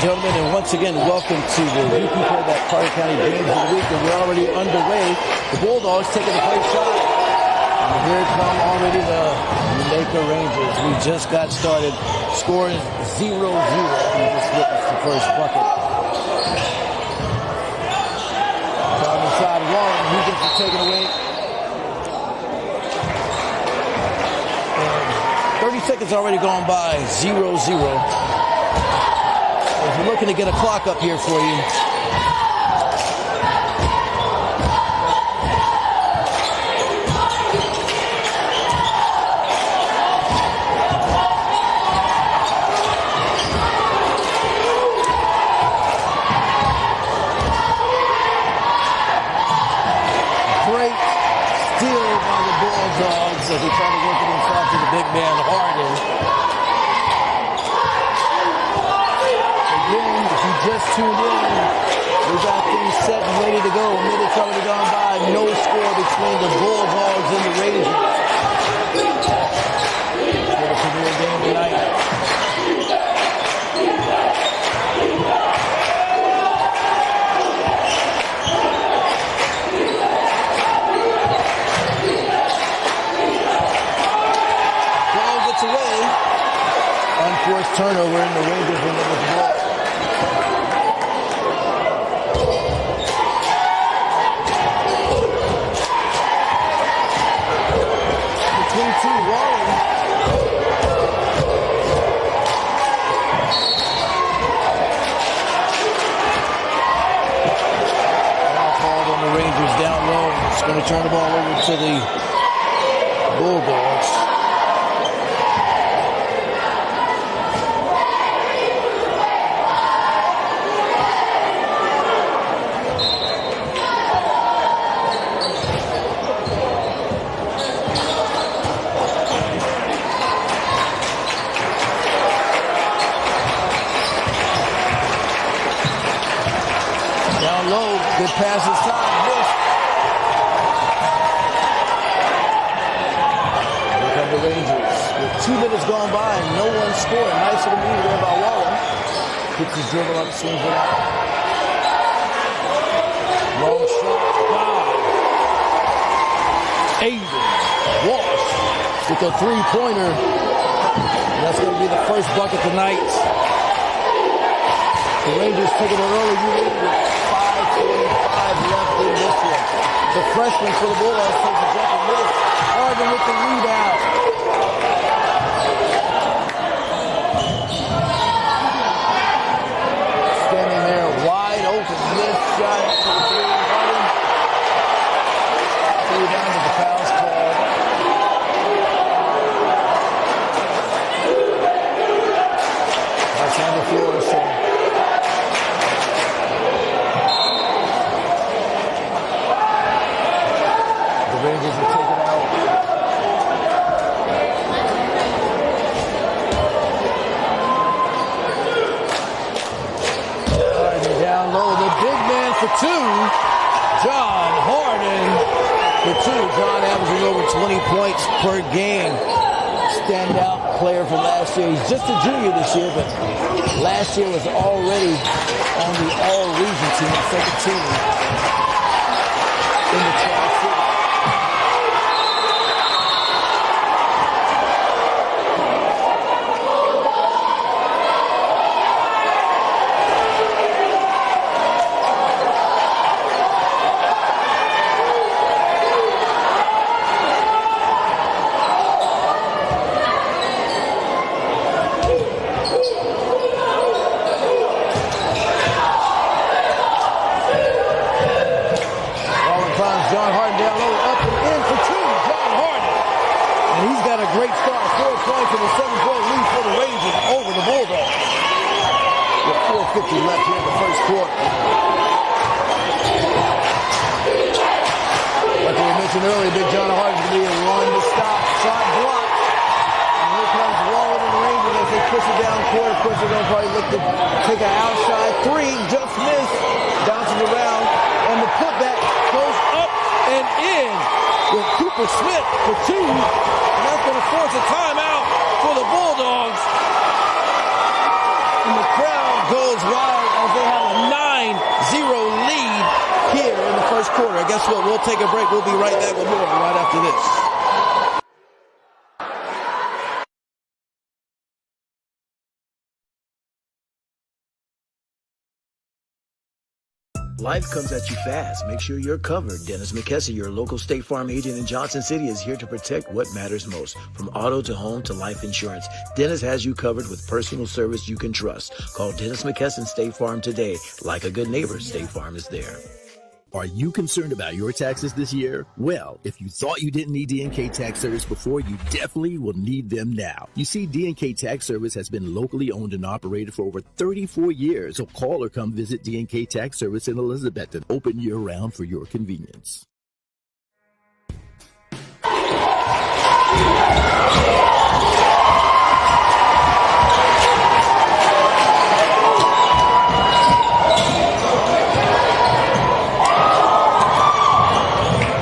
gentlemen, and once again, welcome to the UP Playback Carter County Games of the Week, and we're already underway. The Bulldogs taking the first shot, and here come already the Unaka Rangers. We just got started, scoring 0-0. We just witnessed the first bucket. Down inside Warren, he gets it taken away. And 30 seconds already gone by, 0-0. If you're looking to get a clock up here for you. Great steal by the Bulldogs as they try to work it inside to the big man, Harden. If you just tuned in, we got things set and ready to go. A minute's already gone by. No score between the Bulldogs and the Rangers. For the premier game tonight. Ball gets away. Unforced turnover, and the Rangers win the ball. Going to turn the ball over to the Bulldogs. Down low, good pass this time, missed. The Rangers with 2 minutes gone by and no one scored. Nice little move there by Wallen. Gets his dribble up, swings it out. Long shot. Wow. Aiden Walsh with a three-pointer. That's going to be the first bucket tonight. The Rangers taking an early lead with 5:45 left in this one. The freshman for the Bulldogs takes a jump and miss. Harden with the rebound. Standing there wide open. Missed shot for the three. Harden. Three down to the foul's called. That's on the floor, so. Rangers will take it out. Harden down low. The big man for two. John Harden for two. John averaging over 20 points per game. Standout player from last year. He's just a junior this year, but last year was already on the all-region team, the second team in the Tri-City. John Harden down low, up and in for two. John Harden. And he's got a great start. 4 points and a 7-point lead for the Rangers over the Bulldogs. With 4:50 left here in the first quarter. Like we mentioned earlier, Big John Harden's going to be a run to stop. Shot blocked. And here comes Wallen and the Rangers as they push it down court. Of course, they're going to probably look to take an outside three. Just missed. Bounces around. And the putback goes up and in with Cooper Smith for two. And that's going to force a timeout for the Bulldogs. And the crowd goes wide as they have a 9-0 lead here in the first quarter. And guess what? We'll take a break. We'll be right back with more right after this. Life comes at you fast. Make sure you're covered. Dennis McKesson, your local State Farm agent in Johnson City, is here to protect what matters most. From auto to home to life insurance, Dennis has you covered with personal service you can trust. Call Dennis McKesson State Farm today. Like a good neighbor, State Farm is there. Are you concerned about your taxes this year? Well, if you thought you didn't need D&K Tax Service before, you definitely will need them now. You see, D&K Tax Service has been locally owned and operated for over 34 years. So call or come visit D&K Tax Service in Elizabethton, open year-round for your convenience.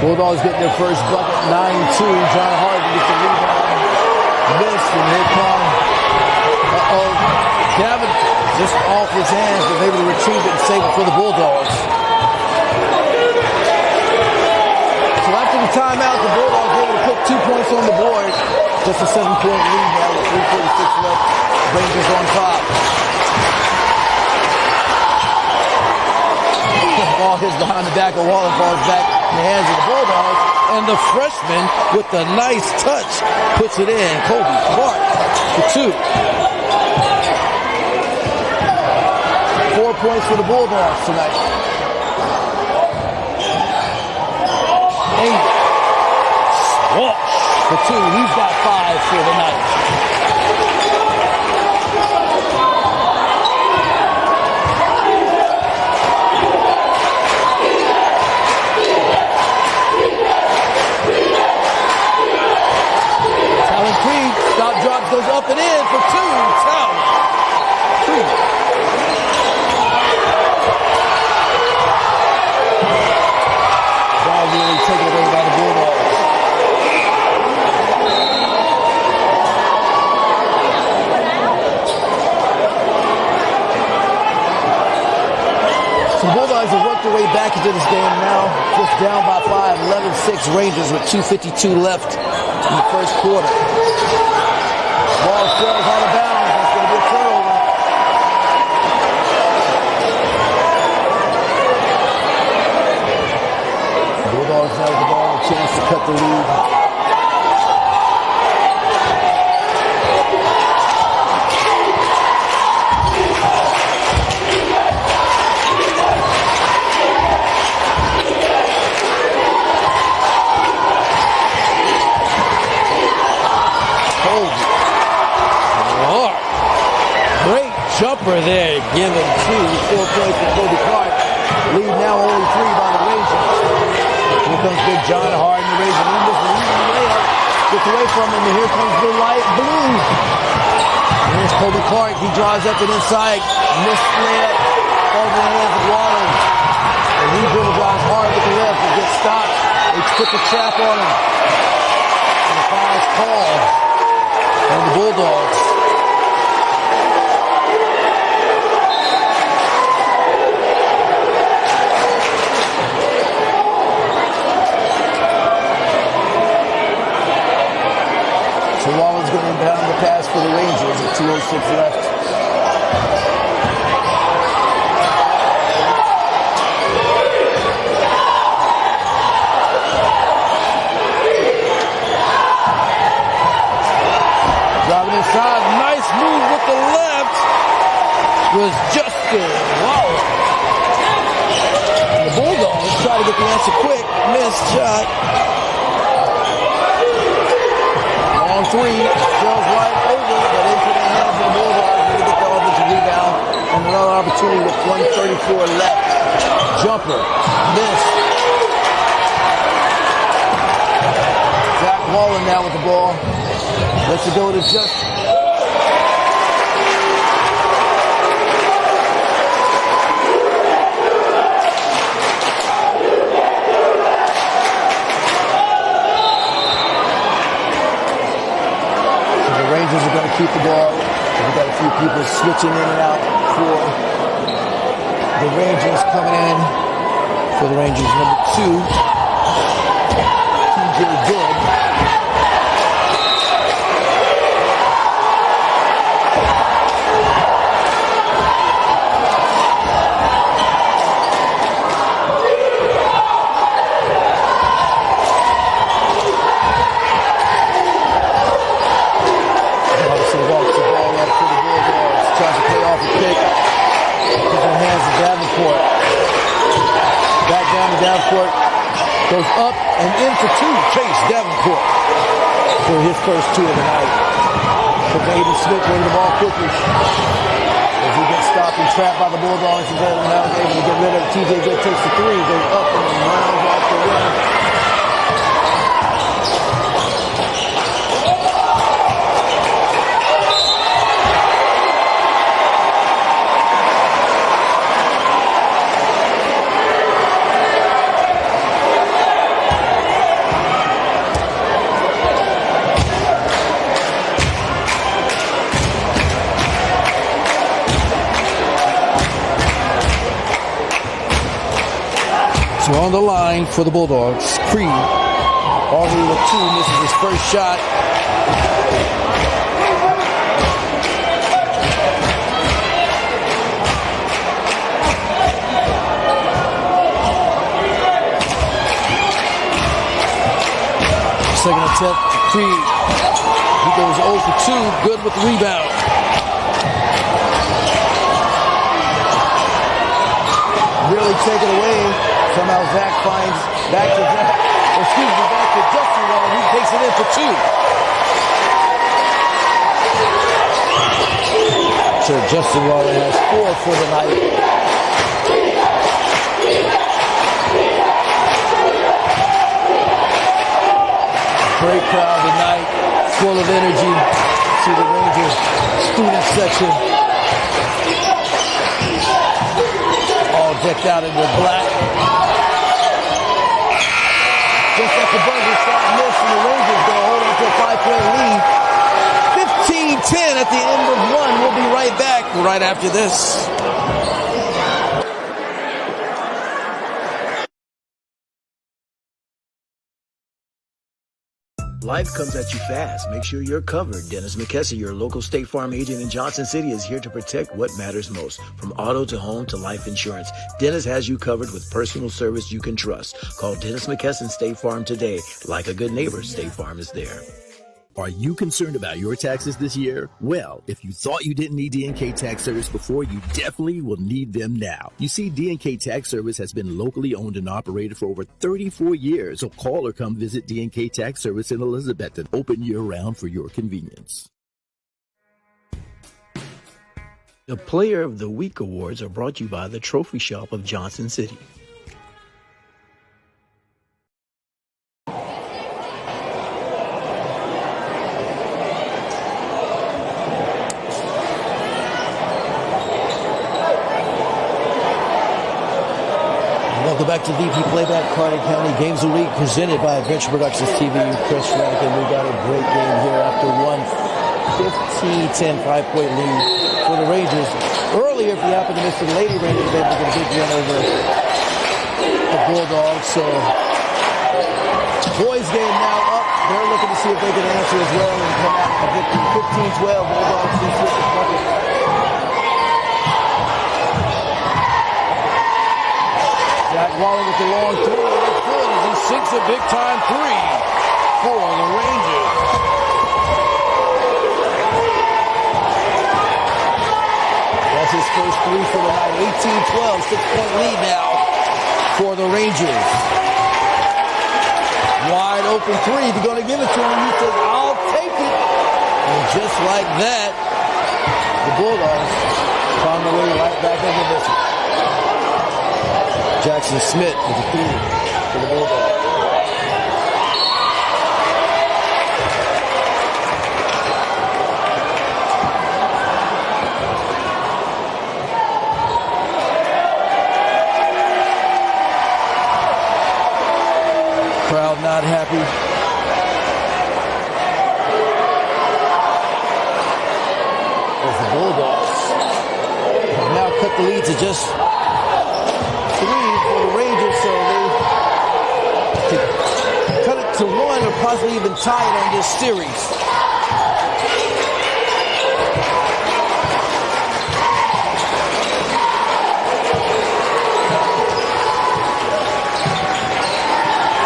Bulldogs getting their first bucket, 9-2. John Harden gets the rebound. Missed, and here come. Gavin just off his hands, was able to retrieve it and save it for the Bulldogs. So after the timeout, the Bulldogs were able to put 2 points on the board. Just a 7-point lead now with 3:46 left. Rangers on top. Ball hits behind the back of Waller, falls back in the hands of the Bulldogs, and the freshman with the nice touch puts it in. Kobe Clark for 2. 4 points for the Bulldogs tonight. 8. Swash for 2. He's got 5 for the night. Stop drop goes up and in for 2. Tower. 3. Ball really taken away by the Bulldogs. So the Bulldogs have worked their way back into this game now. Just down by 5, 11-6 Rangers with 2:52 left in the first quarter. Ball sails out of bounds. That's going to be a turnover. Bulldogs have the ball, a chance to cut the lead. Jumper there, given 2, 4 points for Kobe Clark. Lead now only 3 by the Rangers. Here comes Big John Harden, the Rangers. He misses an easy layup. Gets away from him, and here comes the light blue. And here's Kobe Clark. He drives up and inside. Missed layup over the hands of Waller. And he dribble drives hard with the left and gets stopped. They put the trap on him. And the foul's called on the Bulldogs. So Wallen's going to inbound the pass for the Rangers at 2:06 left. Driving inside, nice move with the left. Was just good. Wow. And the Bulldogs try to get the answer quick. Missed shot. 3, goes right over, but into the hands of the Bulldogs. They get the offensive rebound, and another opportunity with 1:34 left. Jumper, miss. Zach Wallen now with the ball. Lets it go to Justin. Rangers are going to keep the ball. We've got a few people switching in and out. for the Rangers. Coming in for the Rangers, number 2, TJ Good. Davenport goes up and in for 2. Chase Davenport for his first 2 of the night. But Aiden Smith winning the ball quickly as he gets stopped and trapped by the Bulldogs. He's now able to get rid of it. TJ Good takes the 3, goes up and rounds off the rim. On the line for the Bulldogs, Creed, already with 2, misses his first shot. Second attempt, Creed. He goes 0 for 2, good with the rebound. Really take it away. Somehow Zach finds back to Justin Waller. He takes it in for 2. So Justin Waller has 4 for the night. Great crowd tonight, full of energy. See the Rangers student section all decked out in their black. Just like the buzzer shot missed, and the Rangers going to hold on to a 5-point lead. 15-10 at the end of 1. We'll be right back right after this. Life comes at you fast. Make sure you're covered. Dennis McKesson, your local State Farm agent in Johnson City, is here to protect what matters most. From auto to home to life insurance, Dennis has you covered with personal service you can trust. Call Dennis McKesson State Farm today. Like a good neighbor, State Farm is there. Are you concerned about your taxes this year? Well, if you thought you didn't need D&K Tax Service before, you definitely will need them now. You see, D&K Tax Service has been locally owned and operated for over 34 years. So call or come visit D&K Tax Service in Elizabethton, open year-round for your convenience. The Player of the Week awards are brought to you by the Trophy Shop of Johnson City. Welcome back to VP Playback, Carter County Games of the Week, presented by Adventure Productions TV. Chris Rankin. We got a great game here after 15-10 5-point lead for the Rangers. Earlier, if you happen to miss the Lady Rangers, they were going to big win over the Bulldogs. So, boys game now up. They're looking to see if they can answer as well and come out with a victory. 15-12. Bulldogs just with the bucket. Jack Waller with the long throw. It's good as he sinks a big-time 3 for the Rangers. That's his first 3 for the night. 18-12, 6-point lead now for the Rangers. Wide open 3. If you're going to give it to him, he says, I'll take it. And just like that, the Bulldogs found their way right back into this one. Jackson Smith with a 3 for the Bulldogs. Crowd not happy. As the Bulldogs cut the lead to just 3 for the Rangers, so they could cut it to 1 or possibly even tie it on this series.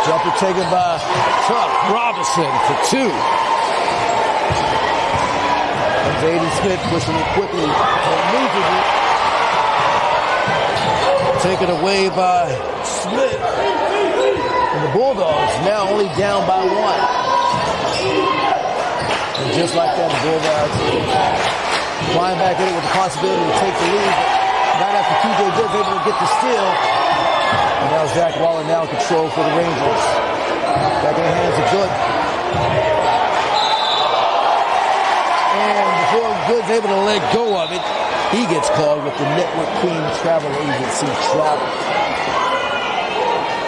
Jumper taken by Chuck Robinson for 2. Jaden Smith pushing it quickly and moving it. Taken away by Smith. And the Bulldogs now only down by 1. And just like that, the Bulldogs flying back in it with the possibility to take the lead. But not after TJ Good's able to get the steal. And now Zach Waller now in control for the Rangers. Back in the hands of Good. And before Good's able to let go of it, he gets called with the Network Queen Travel Agency travel.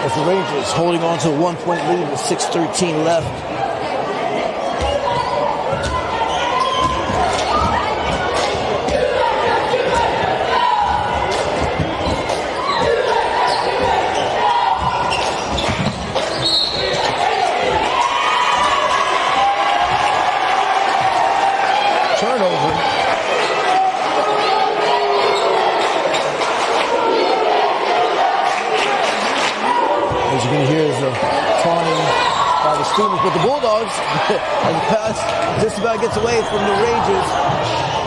As the Rangers holding on to a 1-point lead with 6:13 left. Turnover. As you can hear, is a taunting by the students, but the Bulldogs, and the pass just about gets away from the Rangers.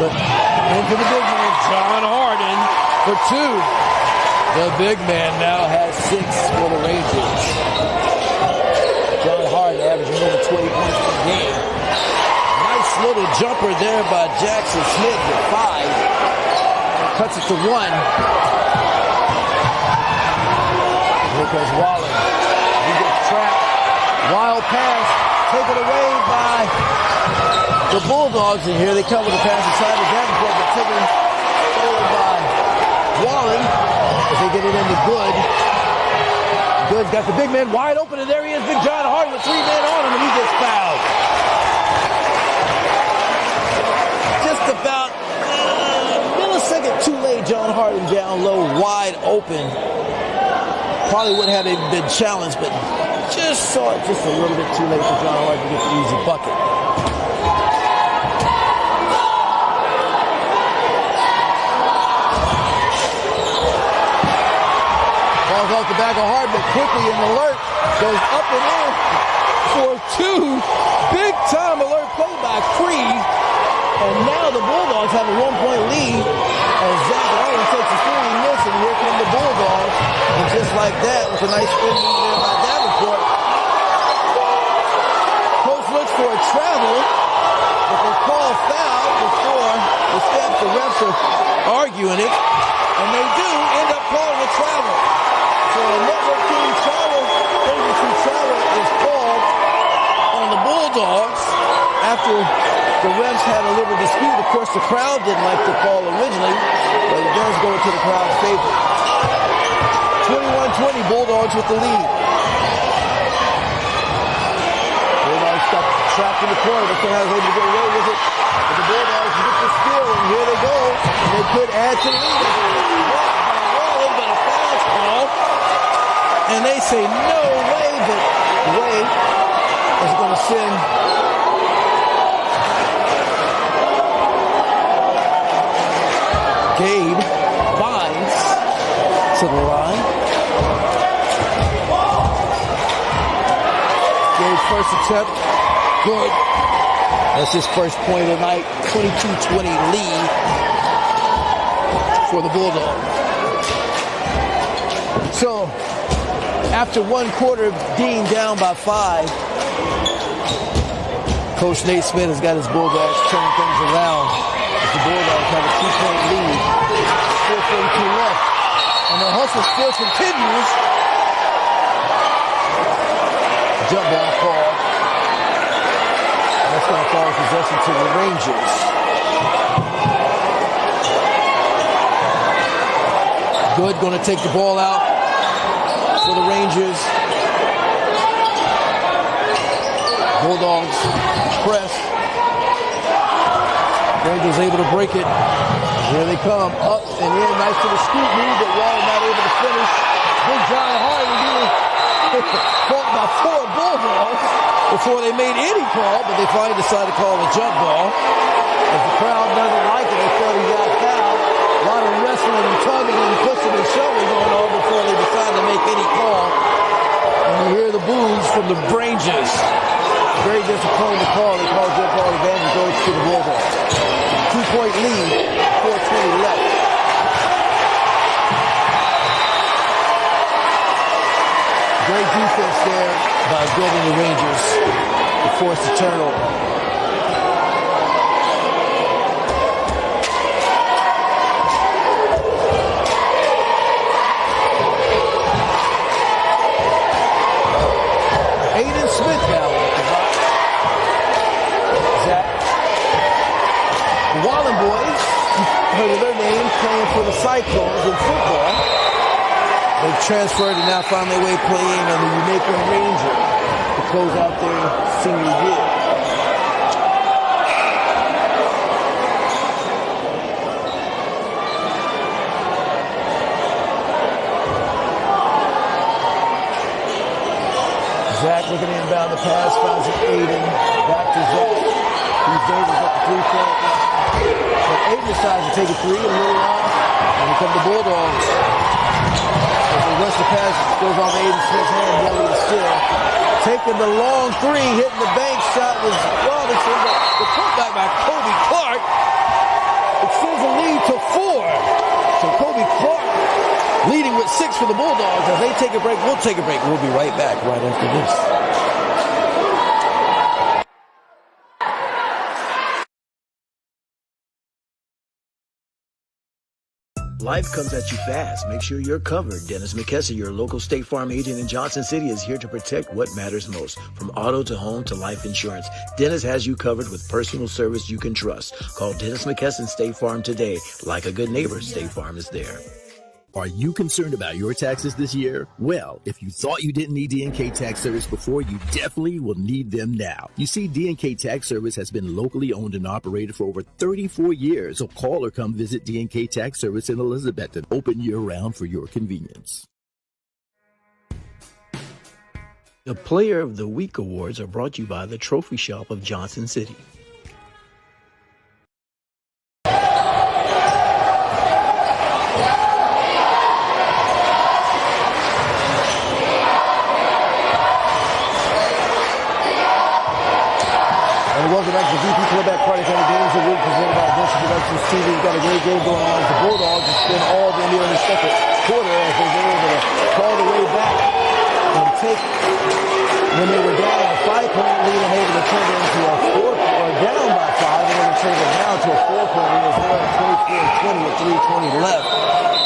But into the big man, John Harden for 2. The big man now has 6 for the Rangers. John Harden averaging over 20 points per game. Nice little jumper there by Jackson Smith at 5. Cuts it to 1. Here comes Waller. He gets trapped. Wild pass taken away by the Bulldogs. And here they come with the pass inside the Davenport, but taken forward by Waller as they get it into Good. Good's got the big man wide open, and there he is, Big John Harden with 3 men on him, and he gets fouled. Just about a millisecond too late. John Harden down low, wide open. Probably wouldn't have even been challenged, but just saw it just a little bit too late for John Harden to get the easy bucket. Falls off the back of Harden, but quickly an alert goes up and in for 2. Big time alert play by Creed. And now the Bulldogs have a 1-point lead as Zach Waller takes a 3-miss, and here come the Bulldogs. And just like that, with a nice spin move there by Davenport, Coach looks for a travel, but they call foul before the steps. The refs are arguing it, and they do end up calling a travel. So a network team travel, agency travel is called on the Bulldogs after the refs had a little dispute. Of course, the crowd didn't like the call originally, but it does go to the crowd's favor. 21-20, Bulldogs with the lead. Bulldogs got trapped in the corner, but somehow was able to get away with it. But the Bulldogs get the steal, and here they go. And they could add to the lead. But a foul call. And they say no way, but Way is going to send Gabe Vines to the line. Gabe's first attempt, good. That's his first point of the night. 22-20 lead for the Bulldogs. So, after 1 quarter being down by 5, Coach Nate Smith has got his Bulldogs turning things around. The Bulldogs have a 2-point lead. 4:42 left. And the hustle still continues. Jump ball call. That's going to fall possession to the Rangers. Good going to take the ball out for the Rangers. Bulldogs press. Rangers able to break it. Here they come, up and in, nice to the scoop move, but Waller not able to finish. Big John Hardy being caught by 4 Bulldogs before they made any call, but they finally decided to call a jump ball. As the crowd doesn't like it, they thought he got fouled. A lot of wrestling and tugging and pushing and shoving going on before they decide to make any call. And you hear the boos from the Rangers. Very disappointed to call. They call jump ball advantage goes to the Bulldogs. 2-point lead, 4:20 left. Great defense there by building the Rangers to force the turnover. Smith now with the rock. Zach. The Wallen boys, you've heard of their name, playing for the Cyclones in football. They've transferred and now found their way playing on the Unaka Ranger to close out their senior year. Zach looking to inbound the pass, finds it Aiden. Back to Zach. He's dangerous at the 3-point line. But Aiden decides to take a 3 and roll off. And here come the Bulldogs. As they rush the pass, goes off Aiden Smith's hand, belly is still. Taking the long 3, hitting the bank shot was Robinson, but the putback by Kobe Clark extends the lead to 4. So Kobe Clark leading with 6 for the Bulldogs. As they take a break, we'll take a break. We'll be right back right after this. Life comes at you fast. Make sure you're covered. Dennis McKesson, your local State Farm agent in Johnson City, is here to protect what matters most. From auto to home to life insurance, Dennis has you covered with personal service you can trust. Call Dennis McKesson State Farm today. Like a good neighbor, State Farm is there. Are you concerned about your taxes this year? Well, if you thought you didn't need D&K Tax Service before, you definitely will need them now. You see, D&K Tax Service has been locally owned and operated for over 34 years. So call or come visit D&K Tax Service in Elizabethton, open year-round for your convenience. The Player of the Week awards are brought to you by the Trophy Shop of Johnson City. Welcome back to the VP Quarterback Party Kind of Games of the Week presented by Adventure Productions TV. We've got a great game going on. The Bulldogs have been all been here in the second quarter as they've been able to call the way back and take when they were down a 5-point lead and able to turn it into a 4 or down by 5 and then turn it down to a 4-point lead as well at 24-20 with 3:20 left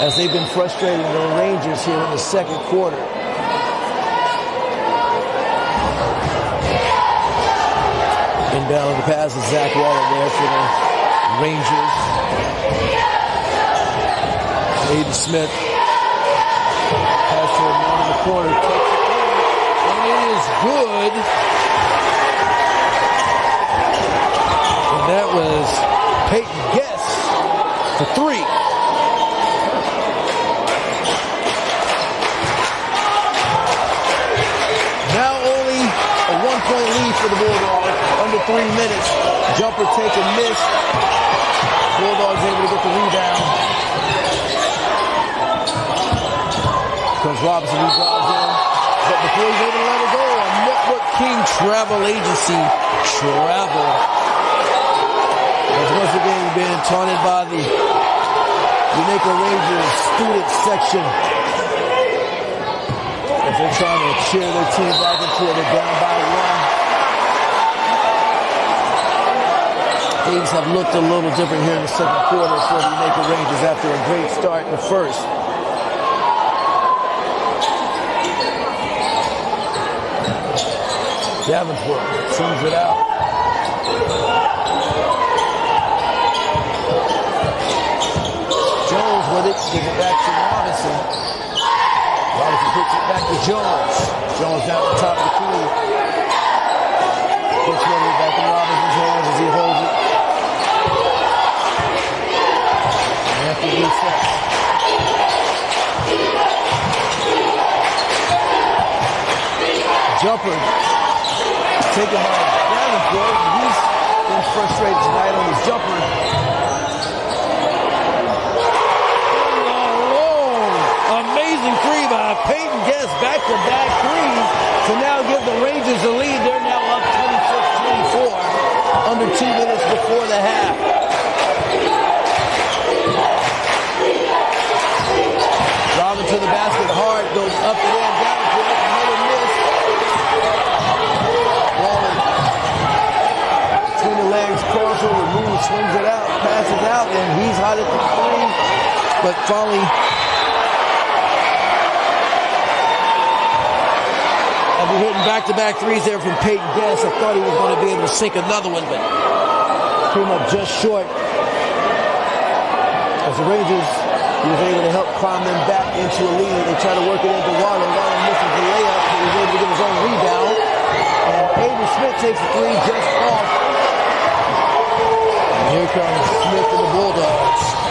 as they've been frustrating the Rangers here in the second quarter. Inbound the pass is Zach Waller there for the Rangers. Aiden Smith. Pass to him in the corner. Takes it in. And it is good. And that was Peyton Guess for 3. Now only a 1-point lead for the Bulldogs. Under 3 minutes. Jumper taken, missed. Bulldogs able to get the rebound. Comes Robinson, he drives in. But before he's able to let it go, a Network King Travel Agency travel has once again been taunted by the Unaka Rangers student section as they're trying to cheer their team back into it. They're down by 1. Things have looked a little different here in the second quarter for the Unaka Rangers after a great start in the first. Davenport sends it out. Jones with it, gives it back to Robinson. Robinson puts it back to Jones. Jones down at the top of the key. Puts one back in Robinson's hands as he holds it. recess. Jumper taken by Davenport. He's been frustrated tonight on his jumper. Amazing three by Peyton Guest, back-to-back threes to now give the Rangers the lead. They're now up 26-24, under 2 minutes before the half. Robin to the basket, hard, goes up and in, Davenport, another miss. Wallen between the legs, crossover, moves, swings it out, passes out, and he's hot at the three, but finally we're hitting back-to-back threes there from Peyton Guest. I thought he was going to be able to sink another one, but came up just short. As the Rangers, he was able to help climb them back into a lead. They try to work it into Wallen. Wallen misses the layup. He was able to get his own rebound. And Aiden Smith takes a three just off. And here comes Smith and the Bulldogs.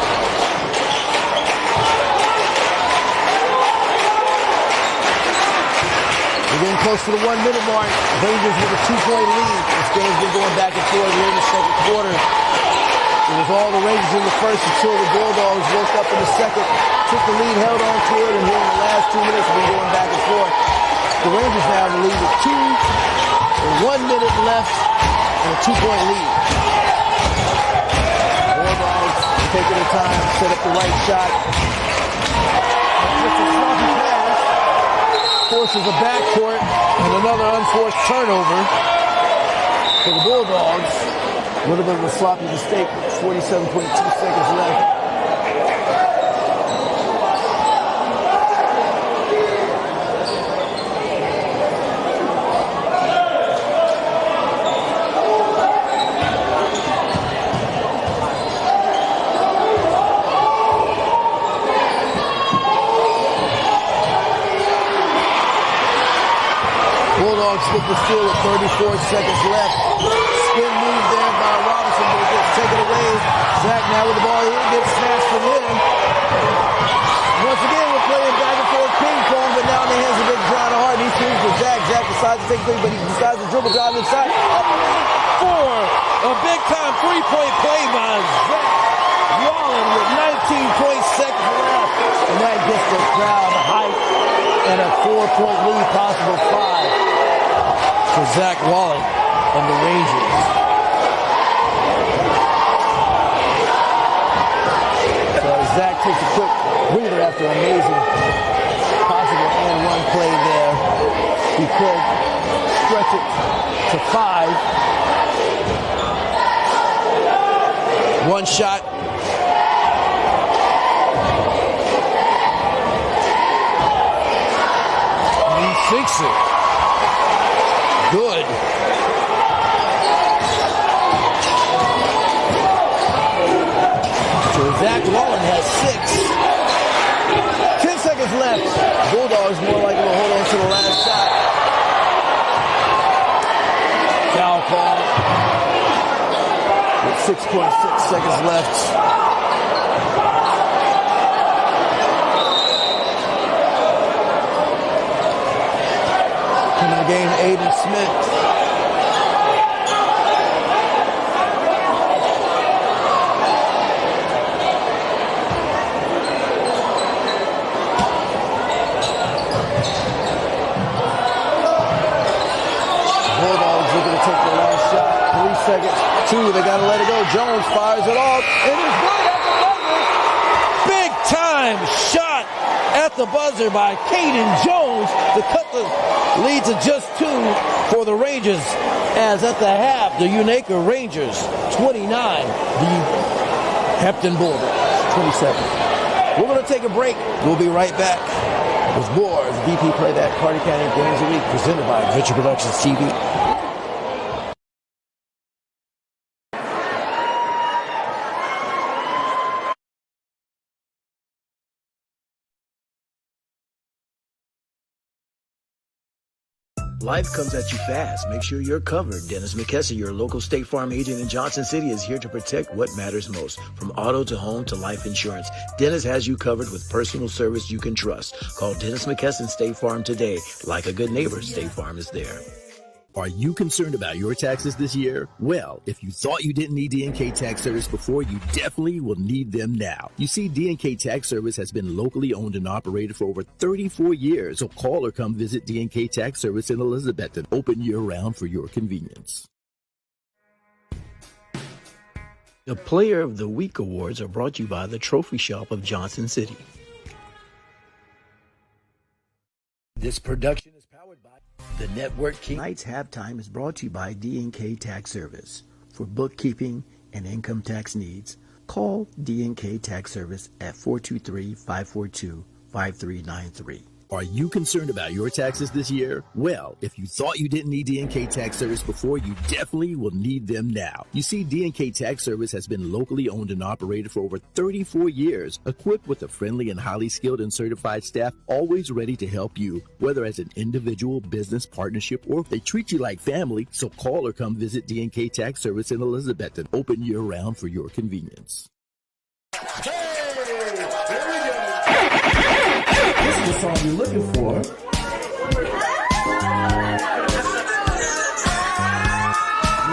We're getting close to the 1 minute mark. Rangers with a 2-point lead. This game's been going back and forth here in the second quarter. It was all the Rangers in the first until the Bulldogs woke up in the second, took the lead, held on to it, and here in the last 2 minutes we've been going back and forth. The Rangers now have the lead with 1 minute left and a 2-point lead. Bulldogs taking their time, set up the right shot. Just a sloppy pass. Forces a backcourt and another unforced turnover for the Bulldogs. A little bit of a sloppy mistake. 47.2 seconds left. Bulldogs get the steal with 34 seconds left. Spin move there by Robinson, but it gets taken away. Zach now with the ball here, gets snatched from him. Once again, we're playing back and forth ping pong, but now in the hands of Big John Hart. He swings for Zach. Zach decides to take a three, but he decides to dribble drive inside. Up for a big-time three-point play by Zach Wallen with 19 seconds left. And that gets the crowd hyped and a 4-point lead, possible 5. For Zach Wallen and the Rangers. So Zach takes a quick breather after an amazing possible and run play there. He could stretch it to 5. One shot. And he sinks it. Good. So Zach Wallen has 6. 10 seconds left. Bulldogs more likely to hold on to the last shot. Foul call. With 6.6 seconds left. In the game, Aiden Smith. Bulldogs looking to take the last shot. 3 seconds. 2, they got to let it go. Jones fires it off. It is good at the buzzer. Big time shot at the buzzer by Caden Jones to cut the lead to just 2 for the Rangers, as at the half, the Unaka Rangers 29, the Hampton Bulldogs 27. We're going to take a break. We'll be right back with more of the BP Play That Carter County Games of the Week, presented by Adventure Productions TV. Life comes at you fast. Make sure you're covered. Dennis McKessie, your local State Farm agent in Johnson City, is here to protect what matters most. From auto to home to life insurance, Dennis has you covered with personal service you can trust. Call Dennis McKessie State Farm today. Like a good neighbor, State Farm is there. Are you concerned about your taxes this year? Well, if you thought you didn't need DNK Tax Service before, you definitely will need them now. You see, DNK Tax Service has been locally owned and operated for over 34 years. So call or come visit DNK Tax Service in Elizabethton, open year-round for your convenience. The Player of the Week Awards are brought to you by the Trophy Shop of Johnson City. This production is powered by the Network King. Tonight's halftime is brought to you by D&K Tax Service. For bookkeeping and income tax needs, call D&K Tax Service at 423-542-5393. Are you concerned about your taxes this year? Well, if you thought you didn't need DNK Tax Service before, you definitely will need them now. You see, DNK Tax Service has been locally owned and operated for over 34 years, equipped with a friendly and highly skilled and certified staff, always ready to help you, whether as an individual, business, partnership, or if they treat you like family. So call or come visit DNK Tax Service in Elizabethton, open year-round for your convenience. This is the song you're looking for. Let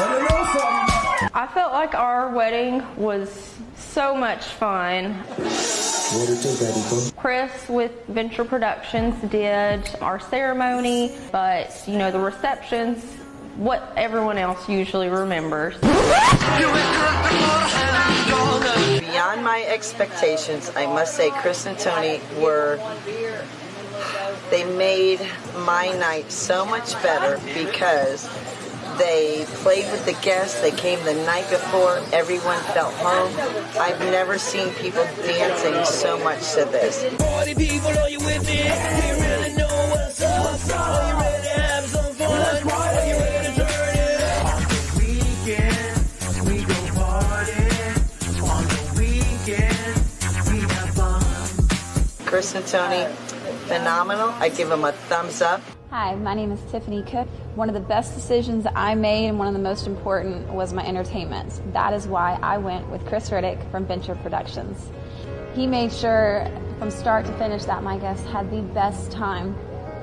me know something. I felt like our wedding was so much fun. What did you daddy for? Chris with Venture Productions did our ceremony, but the receptions, what everyone else usually remembers. Beyond my expectations, I must say Chris and Tony they made my night so much better because they played with the guests. They came the night before. Everyone felt home. I've never seen people dancing so much to this. 40 people, are you with me? We really know what's up. Are you ready to have some fun? Are you ready to turn it up? On the weekend, we go party. On the weekend, we have fun. Chris and Tony, phenomenal. I give them a thumbs up. Hi, my name is Tiffany Cook. One of the best decisions I made and one of the most important was my entertainment. That is why I went with Chris Riddick from Venture Productions. He made sure from start to finish that my guests had the best time.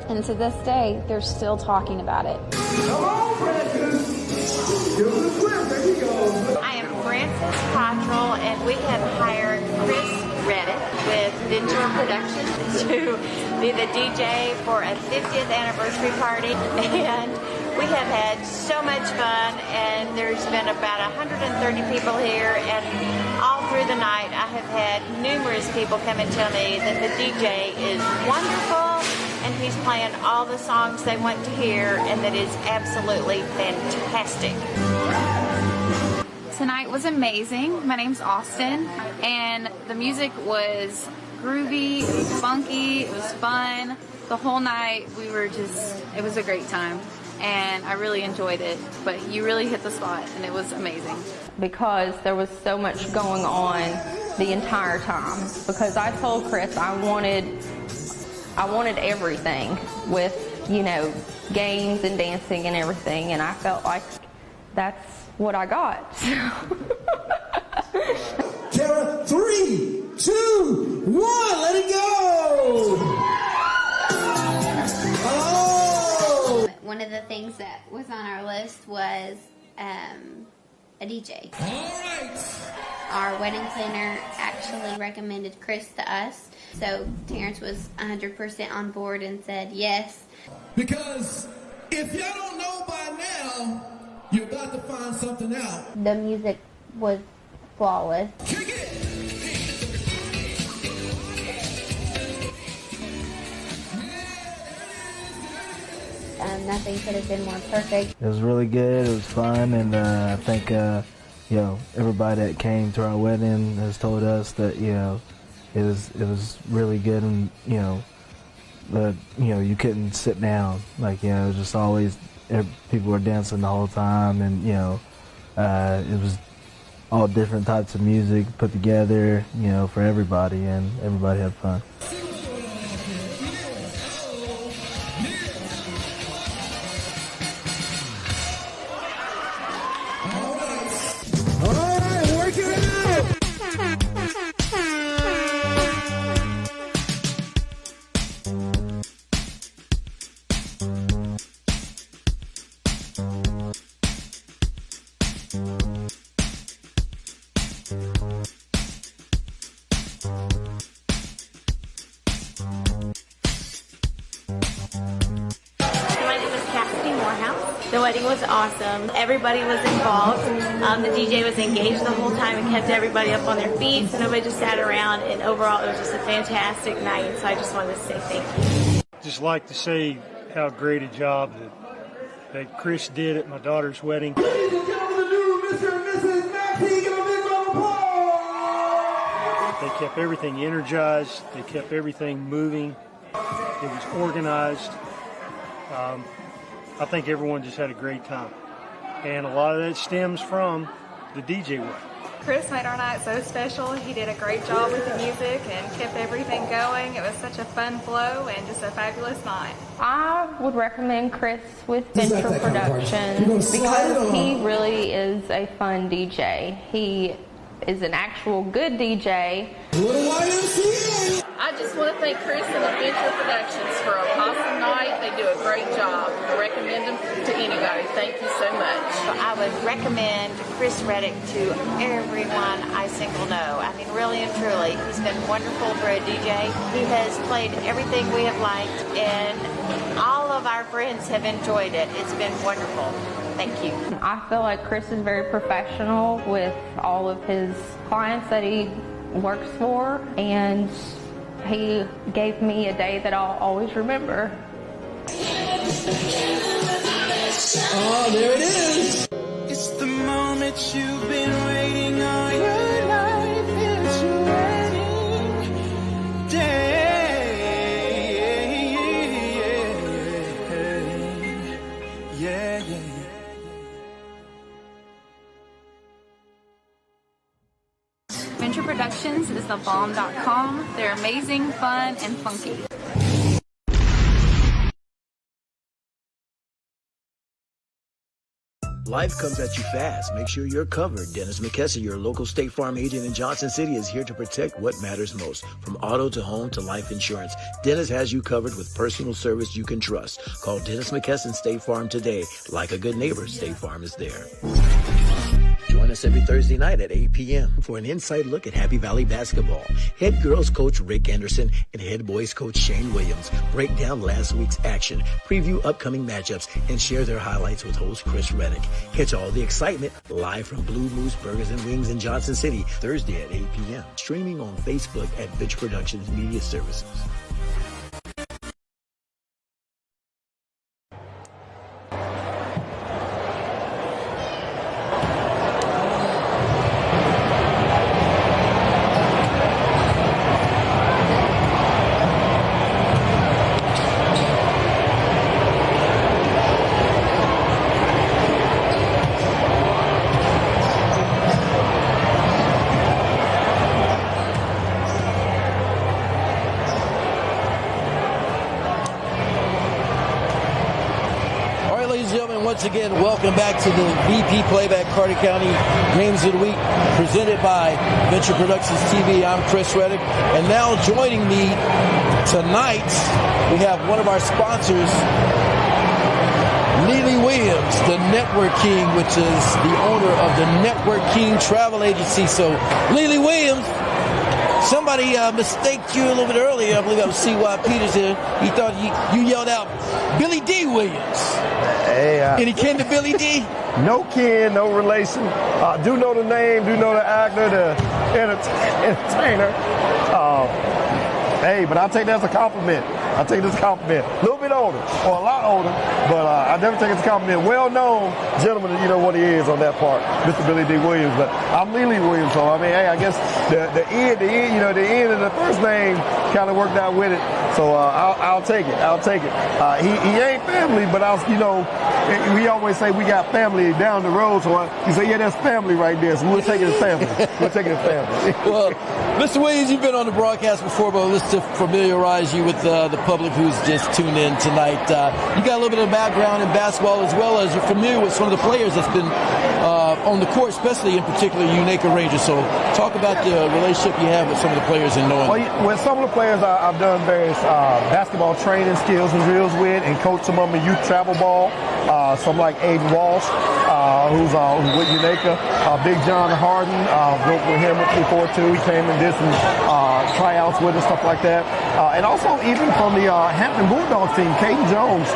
And to this day, they're still talking about it. Come on, Francis. Give us a clip. There you go. I am Frances Cottrell, and we have hired Chris Reddick with Venture Productions to be the DJ for a 50th anniversary party. And we have had so much fun, and there's been about 130 people here, and all through the night I have had numerous people come and tell me that the DJ is wonderful and he's playing all the songs they want to hear, and that is absolutely fantastic. Tonight was amazing. My name's Austin, and the music was groovy, it was funky, it was fun. The whole night it was a great time, and I really enjoyed it, but you really hit the spot, and it was amazing. Because there was so much going on the entire time. Because I told Chris I wanted everything with, games and dancing and everything, and I felt like that's what I got. Tara, 3, 2, 1, let it go! Oh! One of the things that was on our list was a DJ. All right. Our wedding planner actually recommended Chris to us, so Terrence was 100% on board and said yes. Because if y'all don't know by now, you're about to find something out. The music was flawless. Kick it! Nothing could have been more perfect. It was really good. It was fun, and I think everybody that came to our wedding has told us that it was really good, and you couldn't sit down. It was just always people were dancing the whole time, and it was all different types of music put together, for everybody, and everybody had fun. The wedding was awesome. Everybody was involved. The DJ was engaged the whole time and kept everybody up on their feet, so nobody just sat around. And overall, it was just a fantastic night. So I just wanted to say thank you. Just like to say how great a job that Chris did at my daughter's wedding. Ladies and gentlemen, the new Mr. and Mrs. Maxie, give a big round of applause. They kept everything energized. They kept everything moving. It was organized. I think everyone just had a great time. And a lot of that stems from the DJ work. Chris made our night so special. He did a great job with the music and kept everything going. It was such a fun flow and just a fabulous night. I would recommend Chris with Venture Productions because he really is a fun DJ. He is an actual good DJ. I just want to thank Chris and Adventure Productions for an awesome night. They do a great job. I recommend them to anybody. Thank you so much. I would recommend Chris Reddick to everyone I single know. I mean, really and truly, he's been wonderful for a DJ. He has played everything we have liked, and all of our friends have enjoyed it. It's been wonderful. Thank you. I feel like Chris is very professional with all of his clients that he works for, and he gave me a day that I'll always remember. Oh, there it is. It's the moment you've been waiting all your life. It's your wedding day. Yeah, yeah. Venture Productions is thebomb.com. They're amazing, fun, and funky. Life comes at you fast. Make sure you're covered. Dennis McKesson, your local State Farm agent in Johnson City, is here to protect what matters most. From auto to home to life insurance, Dennis has you covered with personal service you can trust. Call Dennis McKesson State Farm today. Like a good neighbor, State Farm is there. Join us every Thursday night at 8 p.m. for an inside look at Happy Valley basketball. Head girls coach Rick Anderson and head boys coach Shane Williams break down last week's action, preview upcoming matchups, and share their highlights with host Chris Reddick. Catch all the excitement live from Blue Moose Burgers and Wings in Johnson City, Thursday at 8 p.m. Streaming on Facebook at Venture Productions Media Services. Once again, welcome back to the VP Playback Carter County Games of the Week, presented by Venture Productions TV. I'm Chris Reddick, and now joining me tonight, we have one of our sponsors, Neely Williams, the Network King, which is the owner of the Network King Travel Agency. So, Neely Williams, somebody mistaked you a little bit earlier. I believe that was C.Y. Peters here. He thought you yelled out, Billy D. Williams. Hey, any kin to Billy D? No kin, no relation. Do know the name, do know the actor, the entertainer. Hey, but I'll take that as a compliment. I take this as a compliment. A little bit older, or a lot older, but I never take it as a compliment. Well-known gentleman, you know what he is on that part, Mr. Billy D. Williams. But I'm Neely Williams, so I mean, hey, I guess the end, the end of the first name kind of worked out with it. So I'll take it. I'll take it. He ain't family, but we always say we got family down the road. So he said, yeah, that's family right there. So we'll take it as family. We'll take it as family. Well, Mr. Williams, you've been on the broadcast before, but let's to familiarize you with the public who's just tuned in tonight. You got a little bit of background in basketball, as well as you're familiar with some of the players that's been on the court, especially in particular Unaka Rangers. So talk about the relationship you have with some of the players in knowing. Well, with some of the players I've done various basketball training skills and drills with, and coached some of them in youth travel ball. Some like Aiden Walsh, who's with Unaka. Big John Harden, worked with him before too. He came and did some tryouts with us, stuff like that. And also even from the Hampton Bulldogs team, Caden Jones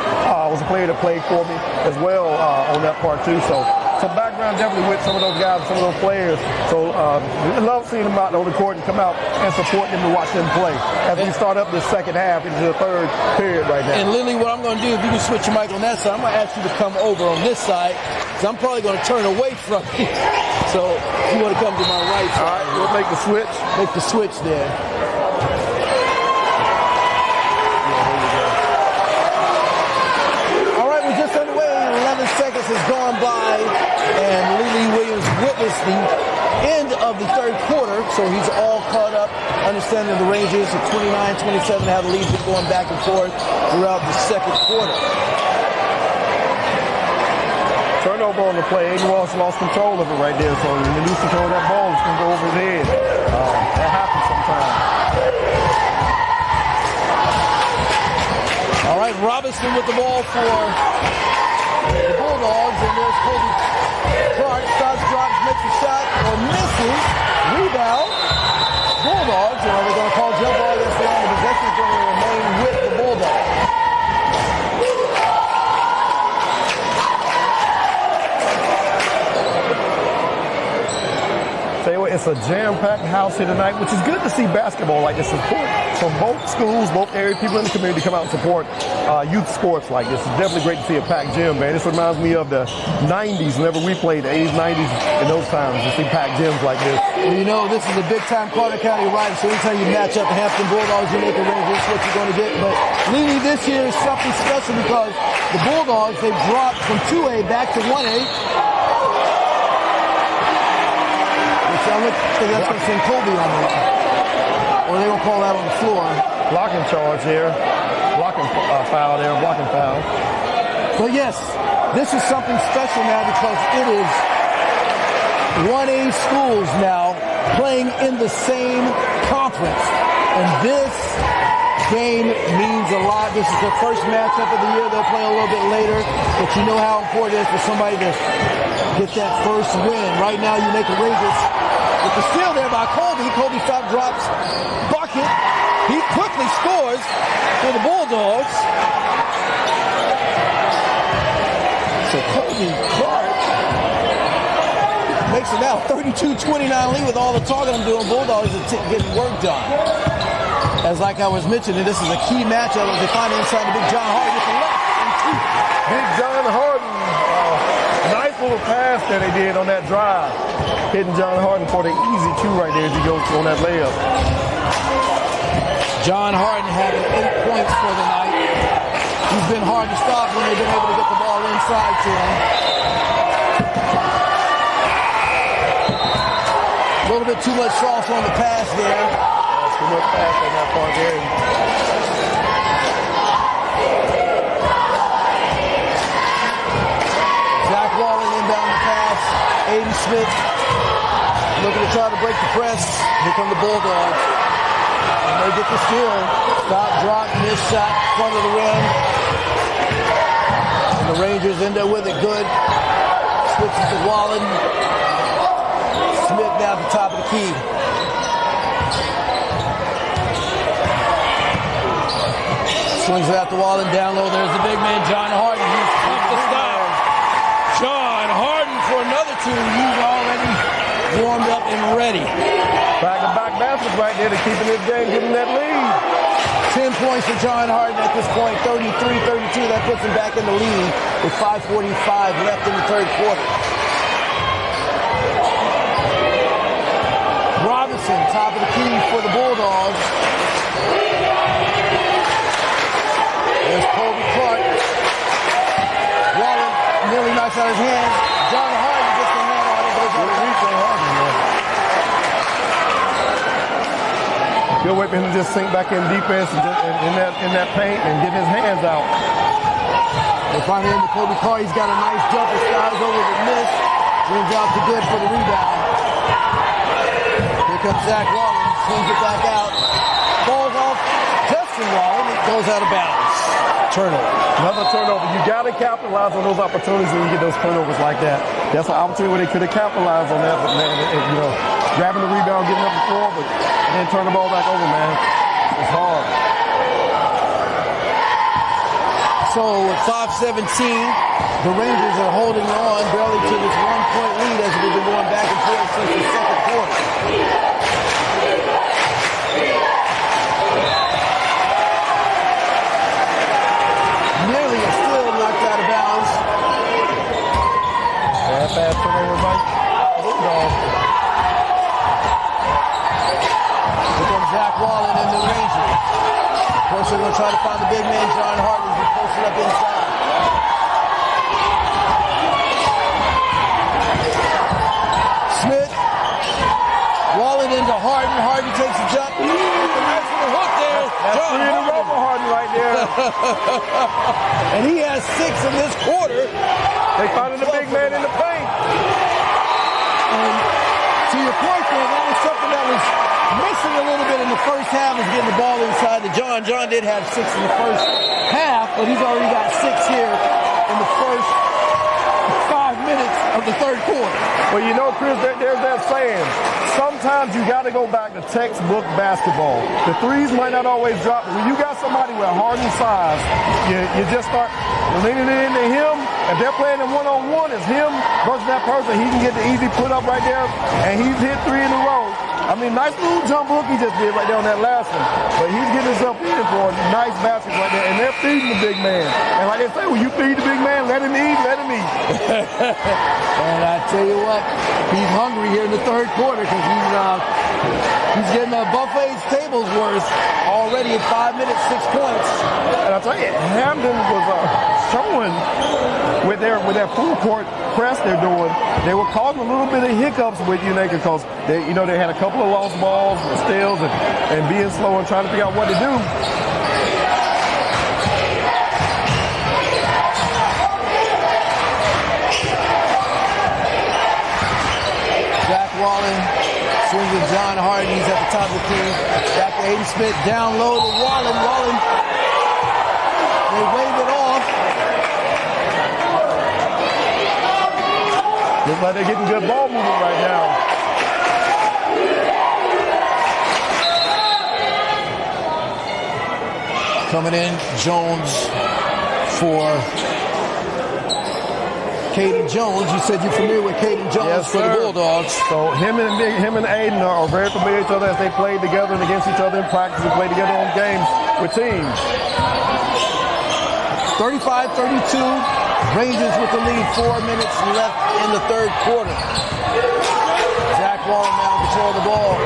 was a player that played for me. as well on that part too. So some background definitely with some of those guys, some of those players. So we love seeing them out on the court and come out and support them and watch them play as we start up the second half into the third period right now. And Lily, what I'm going to do, if you can switch your mic on that side, I'm going to ask you to come over on this side, because I'm probably going to turn away from you. So if you want to come to my right side. All right, we'll make the switch. Make the switch there. All right, we're just underway. 11 seconds has gone by, and Lily Williams witnessed the end of the third quarter, so he's all caught up, understanding the Rangers at 29-27, how the lead's been going back and forth throughout the second quarter. Turnover on the play. Aiden Walsh lost control of it right there, so when they lose control of that ball, it's going to go over his head. That happens sometimes. All right, Robinson with the ball for the Bulldogs, and there's Kobe Clark. Stops, drops, makes a shot, or misses. Rebound. Bulldogs, and are they going to call jump ball against the line? The possession is going to remain with the Bulldogs. Tell you what, it's a jam-packed house here tonight, which is good to see basketball like this. Support from both schools, both area people in the community come out and support youth sports like this. It's definitely great to see a packed gym, man. This reminds me of the 90s, whenever we played, the 80s, 90s, in those times, to see packed gyms like this. Well, you know, this is a big-time Carter County rival, so anytime you match up the Hampton Bulldogs, Unaka Rangers, what you're going to get. But Lily, this year is something special because the Bulldogs, they've dropped from 2A back to 1A. I think that's going to send Kobe on the line. Or they don't call that on the floor. Blocking charge here. Blocking foul there. Blocking foul. But yes, this is something special now because it is 1A schools now playing in the same conference. And this game means a lot. This is their first matchup of the year. They'll play a little bit later. But you know how important it is for somebody to get that first win. Right now, you make the Rangers with the steal there by Kobe. Kobe stop, drops, bucket. He quickly scores for the Bulldogs. So Kobe Clark makes it now 32-29 lead with all the talking I'm doing. Bulldogs are getting work done. As like I was mentioning, this is a key matchup as they find inside the Big John Harden with the left and two. Big John Harden. Nice little pass that they did on that drive. Hitting John Harden for the easy two right there as he goes on that layup. John Harden having 8 points for the night. He's been hard to stop when they've been able to get the ball inside to him. A little bit too much sauce on the pass there. Too much pass on that part there. Zach Wallen inbound the pass. Aiden Smith looking to try to break the press. Here come the Bulldogs. And they get the steal. Stop, drop, miss shot, front of the rim. And the Rangers end up with it good. Switches to Wallen. Smith down at the top of the key. Swings it out to Wallen. Down low, there's the big man, John Harden. He's tough to stop. John Harden for another two. He's already warmed up and ready. Back-to-back baskets right there to keeping this game, getting that lead. 10 points for John Harden at this point, 33-32. That puts him back in the lead with 5:45 left in the third quarter. Robinson, top of the key for the Bulldogs. There's Kobe Clark. Wallen nearly knocks out his hand. John Harden gets the hand on it. Goes on the replay. Good way for him to just sink back in defense and just in that paint and get his hands out. They find it into Kobe Clark. He's got a nice jumper, skies over the miss. Brings out to good for the rebound. Here comes Zach Wallen. Swings it back out. Falls off Justin Wallen. It goes out of bounds. Turnover. Another turnover. You got to capitalize on those opportunities when you get those turnovers like that. That's an opportunity where they could have capitalized on that, but man, grabbing the rebound, getting up the floor, but then turn the ball back over, man. It's hard. So at 5:17, the Rangers are holding on barely to this 1-point lead as we've been going back and forth since the second quarter. Nearly a steal knocked out of bounds. Fast turnover by Bulldogs. Here comes Zach Wallen and the Rangers. Of course, they're going to try to find the big man, John Hart, who's been posted up inside. Smith. Wallen into Harden. Harden takes a jump. Nice little hook there. That's John 3 in a row for Harden right there. And he has 6 in this quarter. They finding the big man in the paint. And to your point there, that was something that was missing a little bit in the first half, is getting the ball inside to John. John did have 6 in the first half, but he's already got 6 here in the first 5 minutes of the third quarter. Well, you know, Chris, there's that saying. Sometimes you got to go back to textbook basketball. The threes might not always drop, but when you got somebody with Harden size, you just start leaning it into him. If they're playing him one-on-one, it's him versus that person. He can get the easy put up right there, and he's hit 3 in a row. I mean, nice little jump hook he just did right there on that last one. But he's getting himself in for a nice basket right there, and they're feeding the big man. And like they say, when you feed the big man, let him eat, let him eat. And I tell you what, he's hungry here in the third quarter because he's getting a buffet's tables worth already in 5 minutes, 6 points. And I tell you, Hampton was showing with their full court press they're doing. They were causing a little bit of hiccups with Unaka because they had a couple of lost balls and steals and being slow and trying to figure out what to do. Zach Wallen swings with John Harden. He's at the top of the key. Back to Aiden Smith. Down low to Wallen. Wallen. They wave it off. Looks like they're getting good ball movement right now. Coming in, Jones for Caden Jones. You said you're familiar with Caden Jones for the Bulldogs. So him and Aiden are very familiar with each other as they played together and against each other in practice and played together on games with teams. 35-32. Rangers with the lead. 4 minutes left in the third quarter. Zach Wallen now in control of the ball.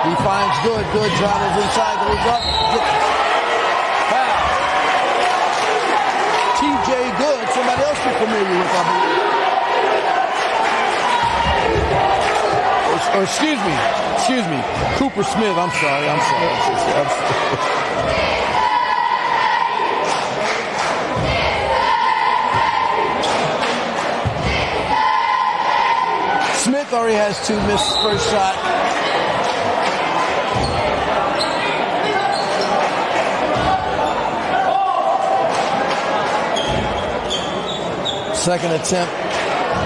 He finds Good. Good travels inside, goes up. Foul. TJ Good, somebody else you're familiar with, I believe. Or excuse me. Cooper Smith, I'm sorry. Smith already has 2, missed his first shot. Second attempt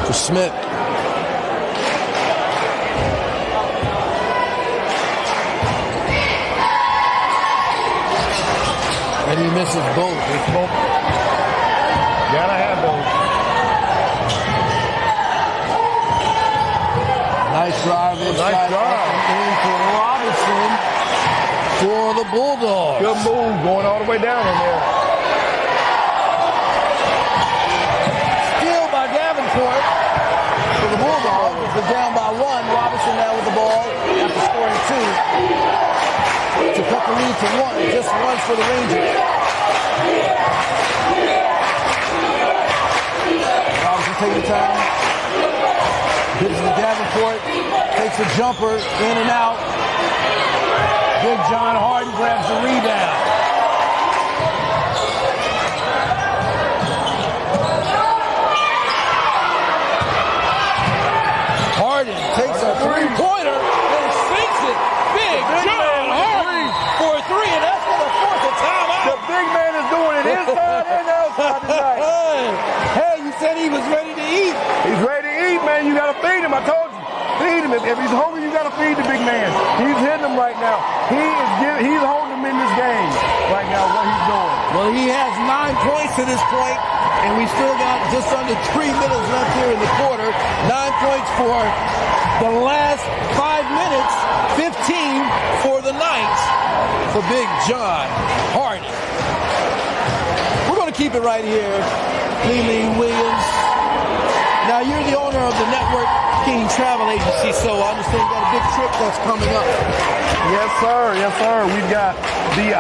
for Smith. And he misses both. Gotta have those. Nice drive inside. In for Robinson for the Bulldogs. Good move going all the way down in there. Steal by Davenport for the Bulldogs. They're down by 1. Robinson now with the ball after scoring 2 to cut the lead to 1. Just 1 for the Rangers. Robinson taking time. Gives it to Davenport, takes a jumper, in and out. Big John Harden grabs the rebound. Harden takes a three-pointer and sinks it. Big John Harden for a 3, and that's going to force a timeout. The big man is doing it inside and outside tonight. Hey, you said he was ready to eat. He's ready to eat, man. You got to feed him. I told you. Feed him. If he's hungry, you got to feed the big man. He's hitting him right now. He's holding him in this game right now, what he's doing. Well, he has 9 points to this point, and we still got just under 3 minutes left here in the quarter. 9 points for the last 5 minutes, 15 for the Knights for Big John Hardy. We're going to keep it right here. Lee Williams. Now, you're the owner of the Network King Travel Agency, so I understand you got a big trip that's coming up. Yes, sir. Yes, sir. We've got the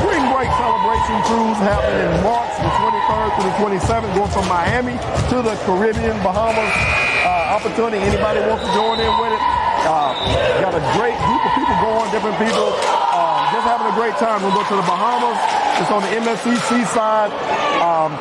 spring break celebration cruise happening in March the 23rd through the 27th, going from Miami to the Caribbean, Bahamas. Opportunity, anybody wants to join in with it. Got a great group of people going, different people. Just having a great time. We'll go to the Bahamas. It's on the MSC seaside.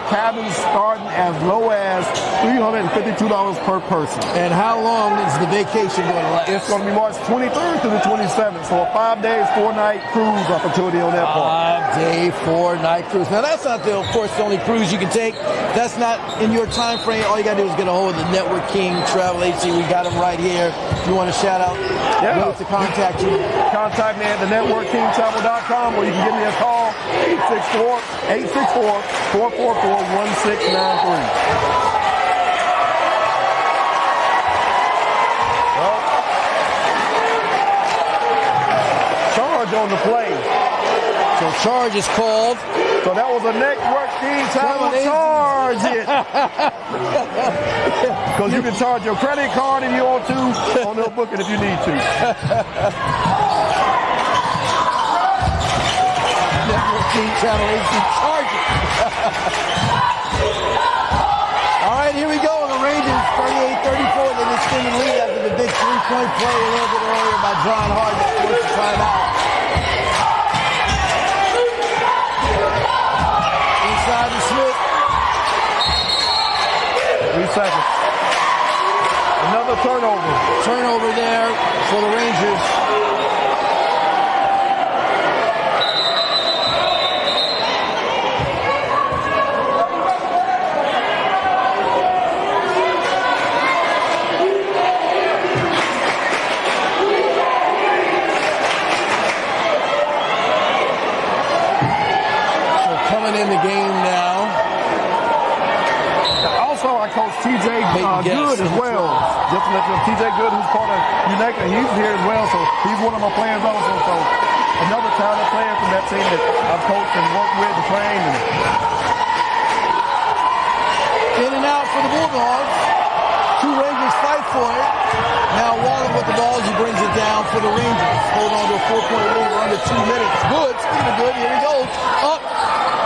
Cabins starting as low as $352 per person. And how long is the vacation going to last? It's going to be March 23rd through the 27th. So a 5 days, 4 night cruise opportunity on that part. 5 day, 4 night cruise. Now that's not of course, the only cruise you can take. That's not in your time frame. All you got to do is get a hold of the Network King Travel Agency. We got them right here. If you want to shout out, ways to contact you. Contact me at the networkkingtravel.com, or you can give me a call, 864-444-1693. Charge on the play. So charge is called. So that was a Network King Travel charge it. Because you can charge your credit card if you want to, on their booking if you need to. Network King Travel Agency charge it. All right, here we go. The Rangers 38-34. They extended lead after the big 3-point play a little bit earlier by John Hardy. Forced the timeout. Inside to Smith. 3 seconds. Another turnover. Turnover there for the Rangers. In the game now. Also, I coach TJ Good as well. Just to let you know, TJ Good, who's part of Unaka, he's here as well. So he's one of my players also. So another talented player from that team that I've coached and worked with and trained. In and out for the Bulldogs. 2 Rangers fight for it. Now Waller with the ball as he brings it down for the Rangers. Hold on to a 4-point lead. We're under 2 minutes. Good. Speaking of good, here he goes. Up.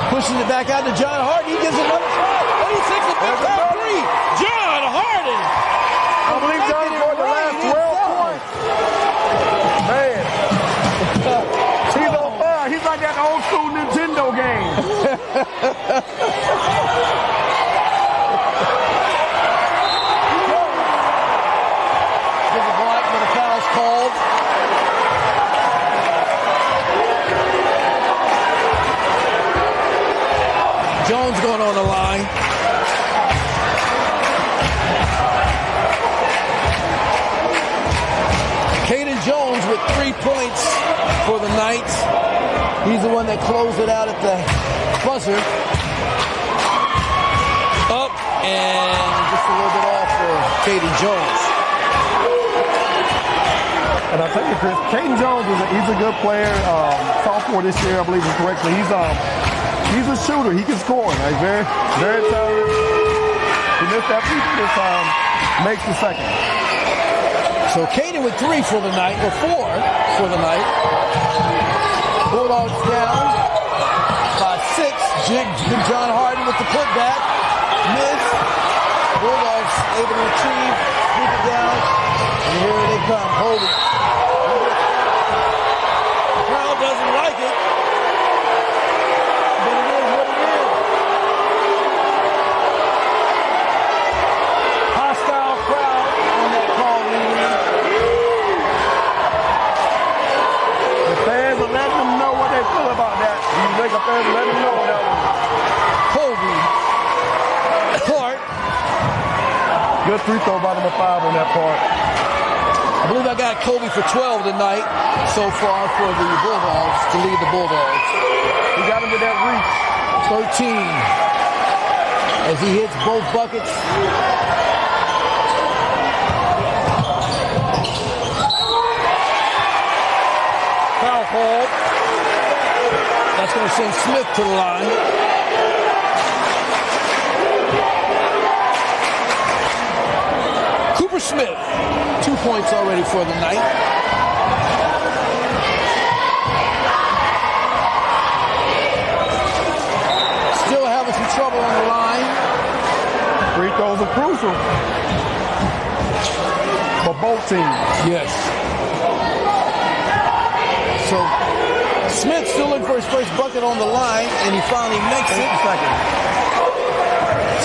Pushes it back out to John Hardy. He gives it another try. And he takes a big time 3. John Hardy. I believe John scored the last 12 points. Man. He's on fire. He's like that old school Nintendo game. There's a block, but a foul's called. Jones going on the line. Caden Jones with 3 points for the Knights. He's the one that closed it out at the buzzer. Up and just a little bit off for Caden Jones. And I'll tell you, Chris, Caden Jones he's a good player. Sophomore this year, I believe is correctly. He's a shooter. He can score. Like very, very talented. He missed that free throw this time. Makes the second. So Caden with 3 for the night, or 4 for the night. Bulldogs down by 6. Big John Hardy with the putback. Miss. Bulldogs able to retrieve, sweep it down, and here they come. Hold it. The crowd doesn't like it. Let him know that one. Kobe Clark. Good free throw by number 5 on that part. I believe I got Kobe for 12 tonight so far for the Bulldogs to lead the Bulldogs. He got 13 as he hits both buckets. Foul call. That's going to send Smith to the line. Cooper Smith, 2 points already for the night. Still having some trouble on the line. Free throws are crucial for both teams. Yes. So Smith still looking for his first bucket on the line, and he finally makes it.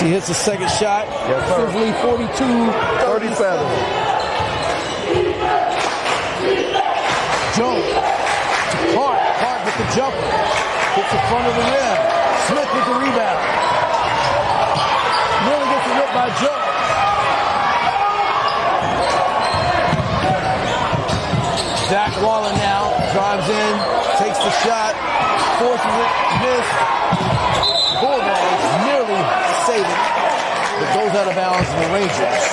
He hits the second shot. Yes, sir. Officially 42-37. Jones to Clark. Clark with the jumper. Hits the front of the rim. Smith with the rebound. Nearly gets it hit by Jones. Zach Waller now drives in, takes the shot, forces it, miss. Bulldogs nearly save it, but goes out of bounds in the Rangers.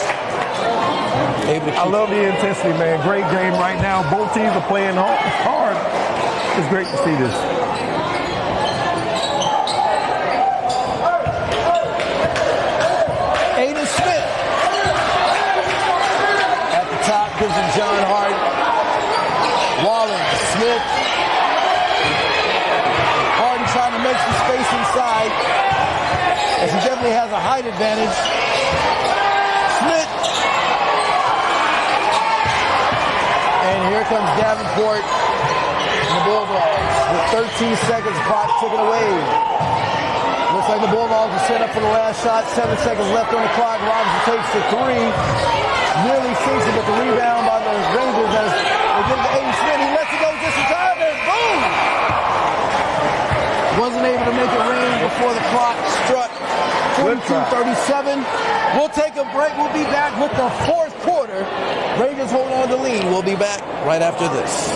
I love the intensity, man. Great game right now. Both teams are playing hard. It's great to see this. Aiden Smith at the top gives him John Hart. Wallen, Smith. Harden trying to make some space inside, as he definitely has a height advantage. Smith. And here comes Davenport and the Bulldogs with 13 seconds, clock ticking away. Looks like the Bulldogs are set up for the last shot. 7 seconds left on the clock. Robinson takes the three. Nearly sinks it, but the rebound by the Rangers as they get it to Aiden Smith. He lets it go just in time, and boom! Wasn't able to make it rain before the clock struck. 42-37. We'll take a break. We'll be back with the fourth quarter. Rangers hold on to the lead. We'll be back right after this.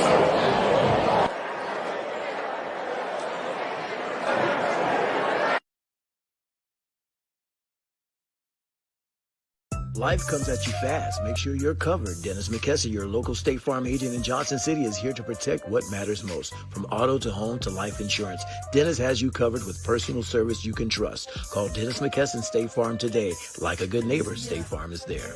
Life comes at you fast. Make sure you're covered. Dennis McKessie, your local State Farm agent in Johnson City, is here to protect what matters most. From auto to home to life insurance, Dennis has you covered with personal service you can trust. Call Dennis McKessie State Farm today. Like a good neighbor, State Farm is there.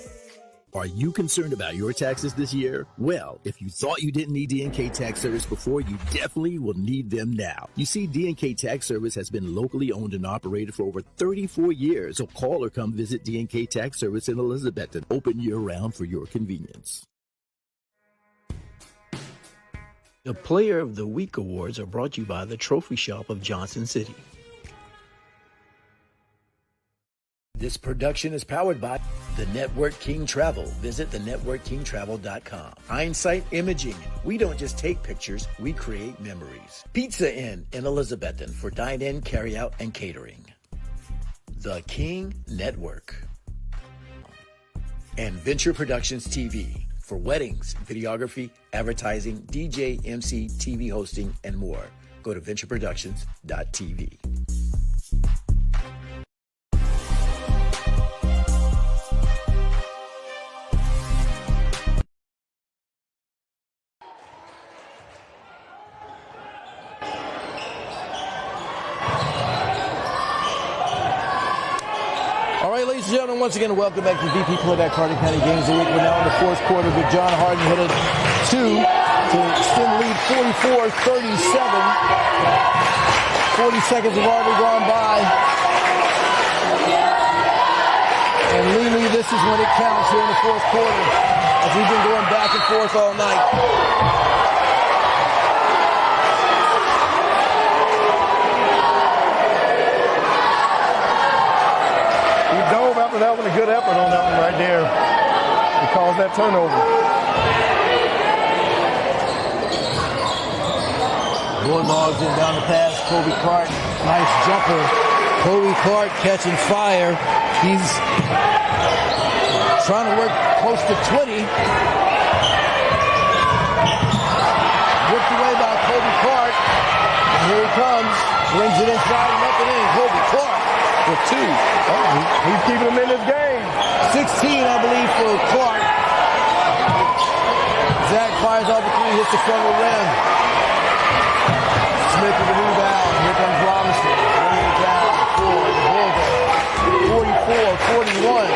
Are you concerned about your taxes this year? Well, if you thought you didn't need DNK Tax Service before, you definitely will need them now. You see, DNK Tax Service has been locally owned and operated for over 34 years. So call or come visit DNK Tax Service in Elizabethton, open year-round for your convenience. The Player of the Week awards are brought to you by the Trophy Shop of Johnson City. This production is powered by The Network King Travel. Visit thenetworkkingtravel.com. Hindsight Imaging. We don't just take pictures, we create memories. Pizza Inn in Elizabethton for dine-in, carry-out, and catering. The King Network. And Venture Productions TV for weddings, videography, advertising, DJ, MC, TV hosting, and more. Go to ventureproductions.tv. Ladies and gentlemen, once again, welcome back to VP Playback Hardin County Games of the Week. We're now in the fourth quarter with John Harden hit a two to extend the lead 44-37. 40 seconds have already gone by. And Lee, this is when it counts here in the fourth quarter, as we've been going back and forth all night. That was a good effort on that one right there to cause that turnover. Bulldogs in down the pass. Kobe Clark, nice jumper. Kobe Clark catching fire. He's trying to work close to 20. Whipped away by Kobe Clark. And here he comes. Brings it inside and up and in. Kobe Clark with 2. He's keeping him in this game. 16, I believe, for Clark. Zach fires off the 3, hits the front of the rim. Smith with the rebound. Here comes Robinson. Bringing it down for the Bulldogs. 44-41.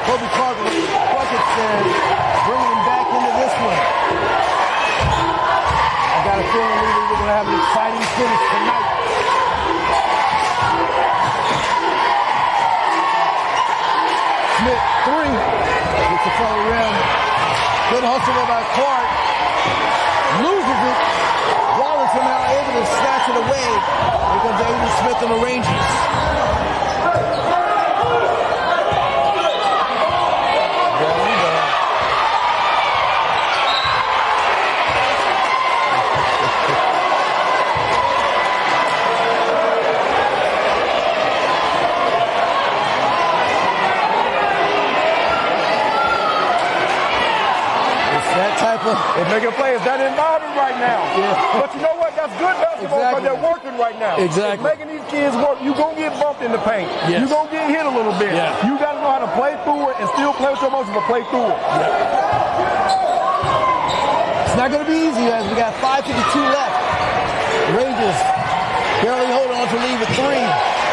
Kobe Clark with the bucket stand, bringing him back into this one. I got a feeling we're going to have an exciting finish tonight. Smith, 3. Gets the front of the rim. Good hustle by Clark. Loses it. Wallace somehow able to snatch it away. Here comes Aiden Smith and the Rangers. They're making plays. That environment right now. Yeah. But you know what? That's good basketball because they're working right now. Exactly. It's making these kids work. You're going to get bumped in the paint. Yes. You're going to get hit a little bit. Yeah. You got to know how to play through it and still play with your emotions, but play through it. Yeah. It's not going to be easy as we got 5:52 left. Rangers barely hold on to lead with 3.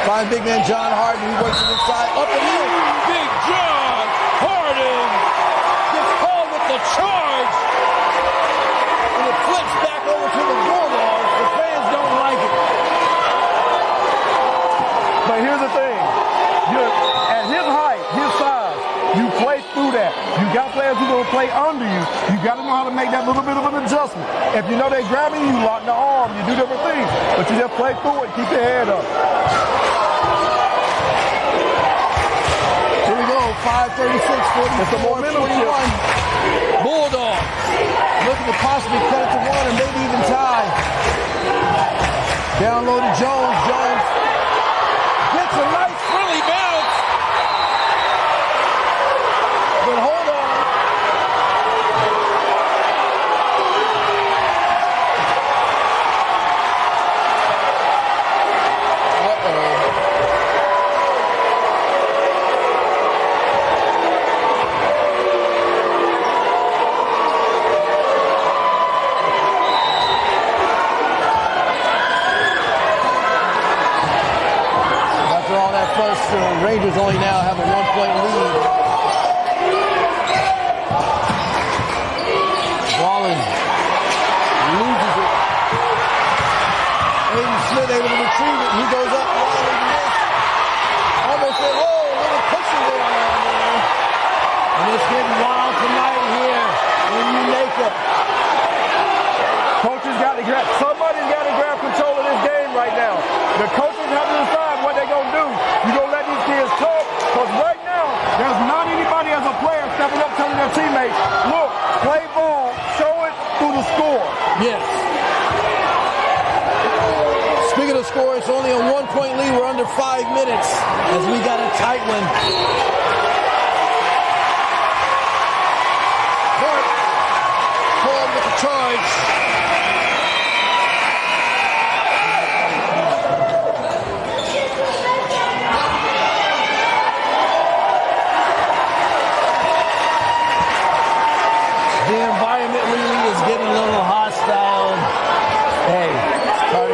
Find big man John Harden. He works it inside. Up and in. Big John Harden gets called with the charge. And it flips back over to the Bulldogs. The fans don't like it. But here's the thing. At his height, his size, you play through that. You got players who are going to play under you. You got to know how to make that little bit of an adjustment. If you know they're grabbing you, lock the arm, you do different things. But you just play through it, keep your head up. Here we go, 5:36, 44, 41. Bulldogs looking to possibly cut it to 1 and maybe even tie. Down low to Jones. Jones gets a nice friendly bounce. But hold on. Rangers only now have a 1-point lead. Wallen loses it. Aiden Smith able to retrieve it. He goes up. Wallen missed. Almost said, oh, a little pushing there. And it's getting wild tonight here in Unaka. Coaches got to grab. Somebody's got to grab control of this game right now. The coaches have to decide what they're going to do. You're going to let these kids talk, because right now, there's not anybody as a player stepping up telling their teammates, look, play ball, show it through the score. Yes. Speaking of score, it's only a 1-point lead. We're under 5 minutes as we got a tight one. Ford with the charge.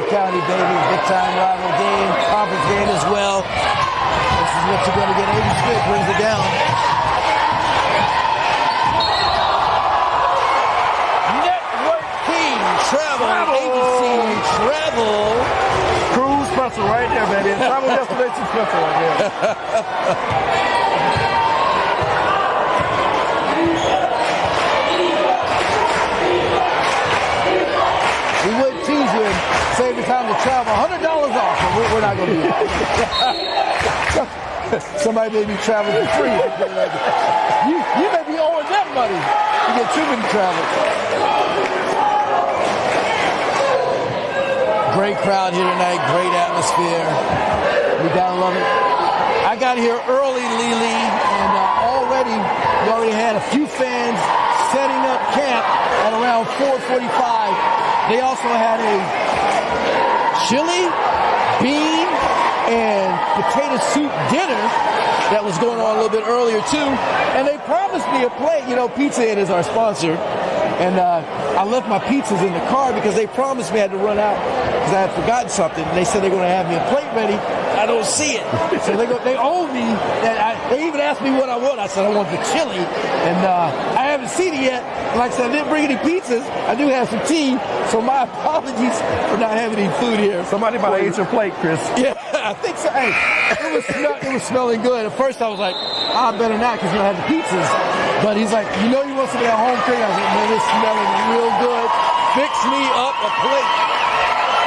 County, baby, big time rival game, conference game as well. This is what you're going to get. Aiden Smith brings it down. Network King Travel Agency Travel. Cruise special right there, baby. Travel destination special right there. We would tease you and save the time to travel. $100 off, but we're not going to do that. Somebody may be traveling for free. You may be owing that money to get too many travel. Great crowd here tonight. Great atmosphere. We gotta love it. I got here early, Lily, and already had a few fans setting up camp at around 4:45. They also had a chili bean and potato soup dinner that was going on a little bit earlier too. And they promised me a plate. You know, Pizza Inn is our sponsor. And I left my pizzas in the car because they promised me I had to run out because I had forgotten something. And they said they're going to have me a plate ready. I don't see it. So they owe me that. They even asked me what I want. I said I want the chili. And I haven't seen it yet. And like I said, I didn't bring any pizzas. I do have some tea. So my apologies for not having any food here. Somebody might have ate your plate, Chris. Yeah, I think so. Hey, it was smelling good. At first I was like, I better not because I have the pizzas. But he's like, you know you want something at home cooking? I was like, man, it's smelling real good. Fix me up a plate.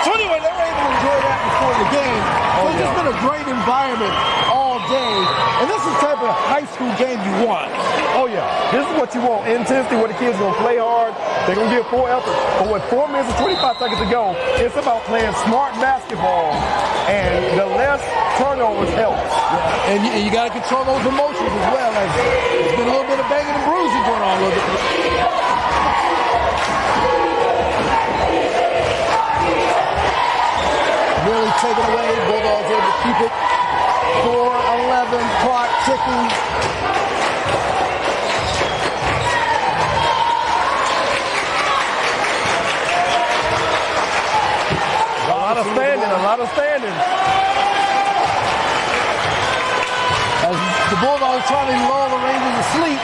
So anyway, they were able to enjoy that before the game. So it's just been a great environment all day. And this is the type of high school game you want. Oh, yeah. This is what you want. Intensity, where the kids are going to play hard. They're going to give full effort. But with 4 minutes and 25 seconds to go, it's about playing smart basketball. And the less turnovers helps. Yeah. And you got to control those emotions as well. There's been a little bit of banging and bruising going on a little bit. Really taken away. Bulldogs able to keep it. 4-11, clock ticking. A lot of standing. As the Bulldogs trying to lull the Rangers to sleep.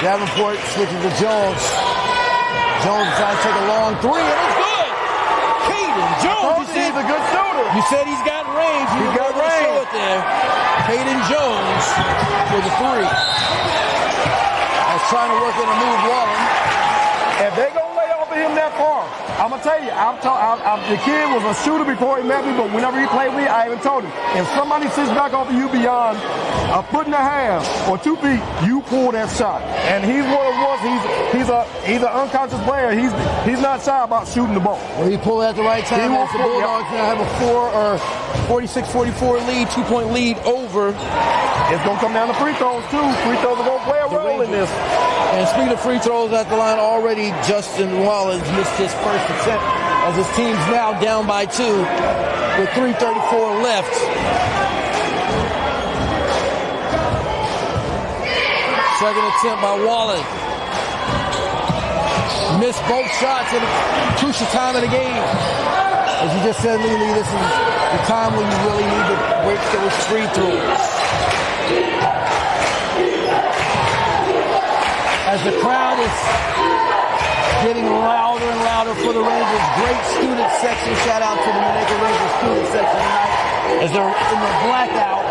Davenport switches to Jones. Jones trying to take a long three, and it's good. Caden Jones, you said, he's a good shooter. You said he's got range. He's got range. Show it there. Caden Jones for the three. I was trying to work in a move, Wallen. If they gonna lay off of him that far, I'm gonna tell you, the kid was a shooter before he met me, but whenever he played with me, I even told him, if somebody sits back off of you beyond a foot and a half or 2 feet, you pull that shot. And he's one of us. He's an unconscious player. He's not shy about shooting the ball. Well, he pulled at the right time. As the Bulldogs now have a 46-44 lead, 2-point lead over. It's gonna come down to free throws too. Free throws are gonna play a role in this. And speaking of free throws at the line, already Justin Wallens missed his first attempt as his team's now down by 2 with 3:34 left. Second attempt by Wallen. Missed both shots at a crucial time of the game. As you just said, Lily, this is the time when you really need to break those free throws. As the crowd is getting louder and louder for the Rangers. Great student section. Shout out to the Unaka Rangers student section tonight as they're in the blackout.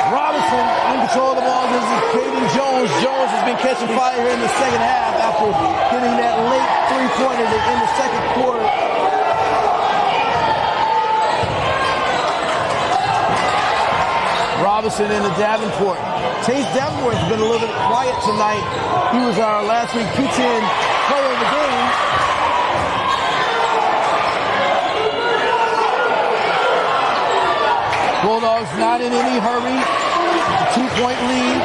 Robinson in control of the ball. This is Caden Jones. Jones has been catching fire here in the second half after getting that late three-pointer in the second quarter. Robinson into Davenport. Chase Davenport has been a little bit quiet tonight. He was our last week P10 player of the game. Bulldogs not in any hurry. A 2-point lead.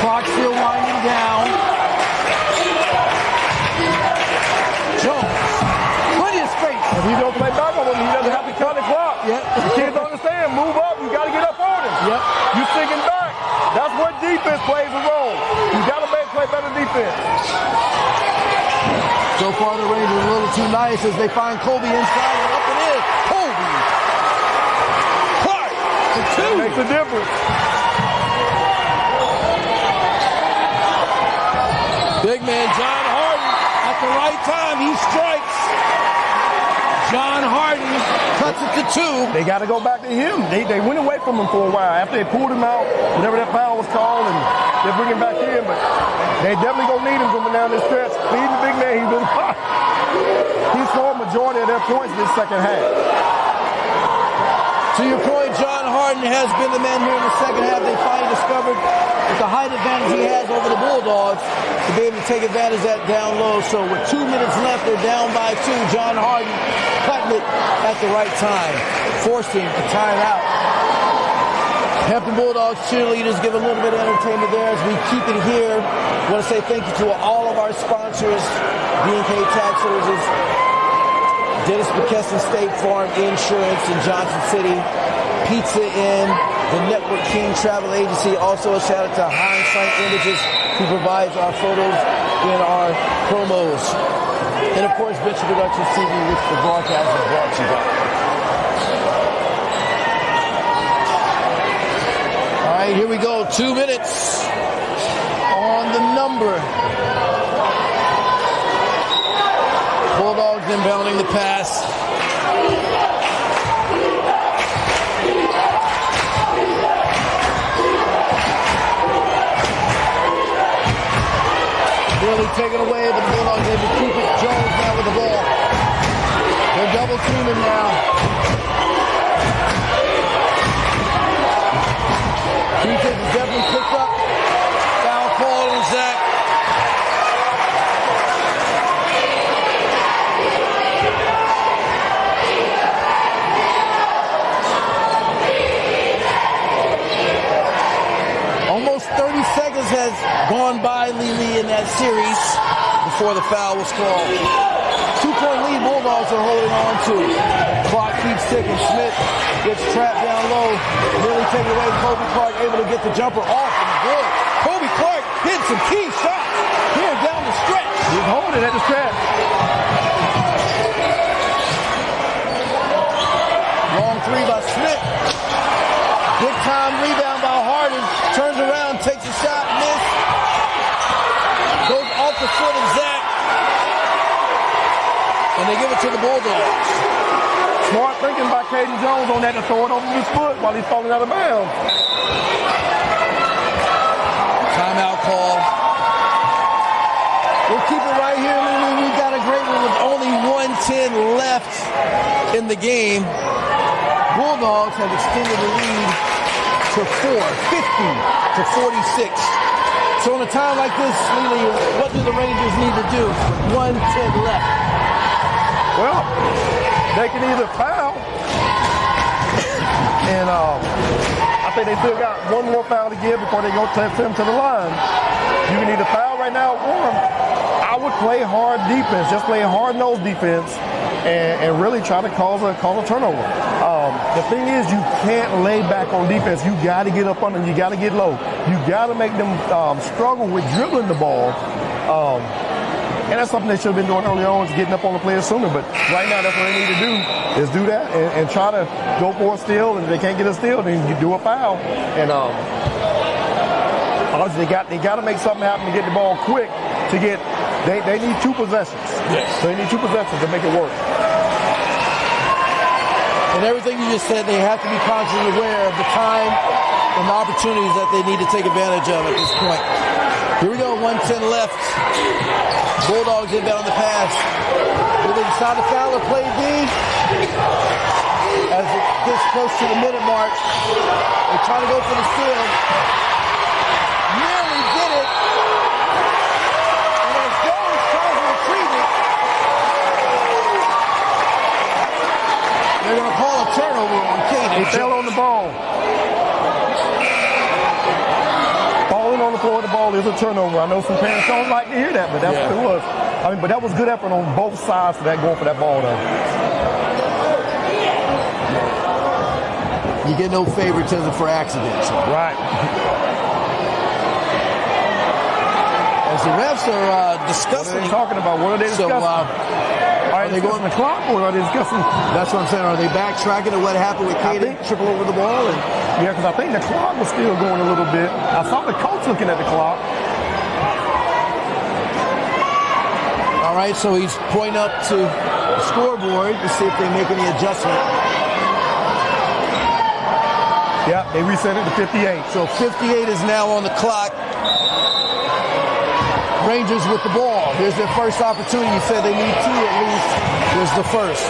Clock still winding down. Jones. Plenty of space. If he don't play back on him, he doesn't have to cut the clock. Yep. The kids understand. Move up. You got to get up on him. Yep. You sticking back. That's what defense plays a role. You got to play better defense. So far, the Rangers are a little too nice as they find Colby inside and up it is. Colby. Clark for 2. That makes a difference. Big man John Harden at the right time. He strikes. John Harden cuts it to 2. They got to go back to him. They went away from him for a while after they pulled him out, whenever that foul was called, and they're bringing him back in. But they definitely going to need him coming down this stretch. He's the big man. He scored majority of their points this second half. To your point, John Harden has been the man here in the second half. They finally discovered that the height advantage he has over the Bulldogs to be able to take advantage of that down low. So with 2 minutes left, they're down by 2. John Harden cutting it at the right time, forcing a timeout. Hampton Bulldogs cheerleaders give a little bit of entertainment there as we keep it here. I want to say thank you to all of our sponsors, D&K Tax Services, Dennis McKesson State Farm Insurance in Johnson City, Pizza Inn, the Network King Travel Agency. Also a shout out to Hindsight Images, who provides our photos in our promos. And of course, Venture Productions TV, which the broadcast is brought to you by. All right, here we go. 2 minutes on the number. Bulldogs inbounding the pass. Really taken away, but the Bulldogs able to keep it. Jones now with the ball. They're double teaming now. Defense is definitely picked up. Foul call on Zach. Almost 30 seconds has gone by, Lily, in that series before the foul was called. 2-point lead Bulldogs are holding on to. Clock keeps ticking. Smith gets trapped down low. Nearly taken away. Kobe Clark able to get the jumper off and good. Kobe Clark hit some key shots here down the stretch. He's holding at the stretch. Long three by Smith. Big time rebound by Harden. Turns around, takes a shot, miss. Goes off the foot of Zach. And they give it to the Bulldogs. Smart thinking by Caden Jones on that to throw it over his foot while he's falling out of bounds. Timeout call. We'll keep it right here, Lily. We've got a great one with only 1:10 left in the game. Bulldogs have extended the lead to 50-46. So in a time like this, Lily, what do the Rangers need to do with 1:10 left? Well, they can either foul, and I think they still got one more foul to give before they go send them to the line. You can either foul right now, or I would play hard defense, just play hard-nosed defense, and really try to cause a turnover. The thing is, you can't lay back on defense. You got to get up under them. You got to get low. You got to make them struggle with dribbling the ball. And that's something they should have been doing early on, is getting up on the players sooner. But right now, that's what they need to do, is do that and try to go for a steal. And if they can't get a steal, then you do a foul. And obviously, they got to make something happen to get the ball quick. They need 2 possessions. Yes. So they need 2 possessions to make it work. And everything you just said, they have to be consciously aware of the time and the opportunities that they need to take advantage of at this point. Here we go, 1:10 left. Bulldogs inbound the pass. Will they decide to foul or play D? As it gets close to the minute mark, they try to go for the steal. Nearly did it. And as Jones tries to retrieve it, they're going to call a turnover on Caden. He fell on the ball. Falling on the floor of the ball is a turnover. I know some parents don't like to hear that, but that's what it was. But that was good effort on both sides for that, going for that ball, though. You get no favoritism for accidents. Right. As the refs are discussing. What are they talking about? What are they discussing? Are they going the clock, or are they discussing? That's what I'm saying. Are they backtracking to what happened with Caden triple over the ball? Yeah, because I think the clock was still going a little bit. I saw the coach looking at the clock. All right, so he's pointing up to the scoreboard to see if they make any adjustment. Yeah, they reset it to 58. So 58 is now on the clock. Rangers with the ball. Here's their first opportunity. You said they need 2 at least. Here's the first.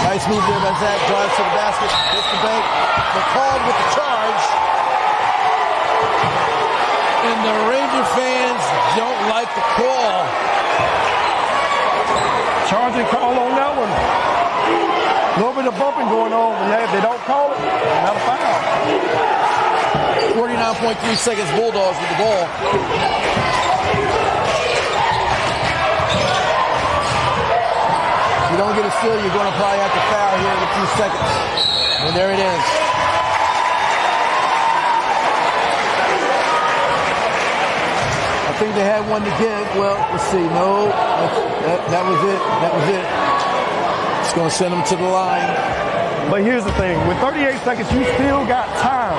Nice move there by Zach. Drives to the basket. Hits the bank. They're called with the charge. And the Ranger fans don't like the call. Charging call on that one. little bit of bumping going on. But yeah, if they don't call it, not a foul. 49.3 seconds, Bulldogs with the ball. If you don't get a steal, you're going to probably have to foul here in a few seconds. And there it is. I think they had one to give. Well, let's see. No, that was it. That was it. It's going to send them to the line. But here's the thing. With 38 seconds, you still got time.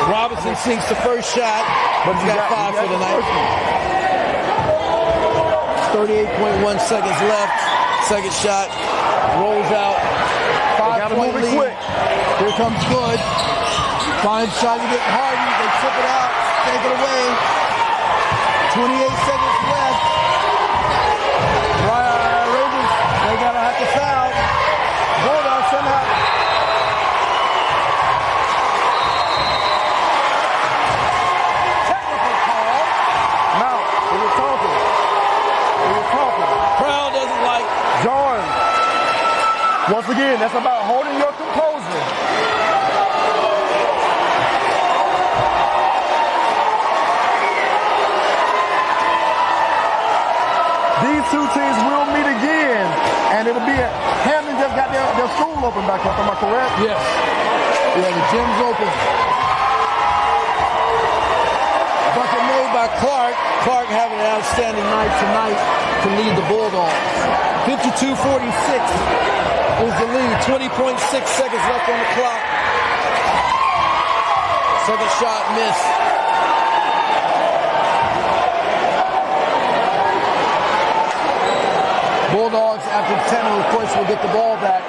Robinson sinks the first shot, but he's got 5 for the night. 38.1 seconds left. Second shot rolls out. 5-point lead. Quick. Here comes Good. Finds shot to get Harden. They tip it out. Take it away. 28 seconds left. Ravens, they gotta have to foul. Bulldogs somehow. Technical call. Now, we were talking. Crowd doesn't like. Jordan. Once again, that's about holding your composure. These two teams will meet again, and it'll be Hampton just got their school open back up. Am I correct? Yes. Yeah, the gym's open. Bucket made by Clark. Clark having an outstanding night tonight to lead the Bulldogs. 52-46 is the lead. 20.6 seconds left on the clock. Second shot missed. Bulldogs, after 10, of course, will get the ball back.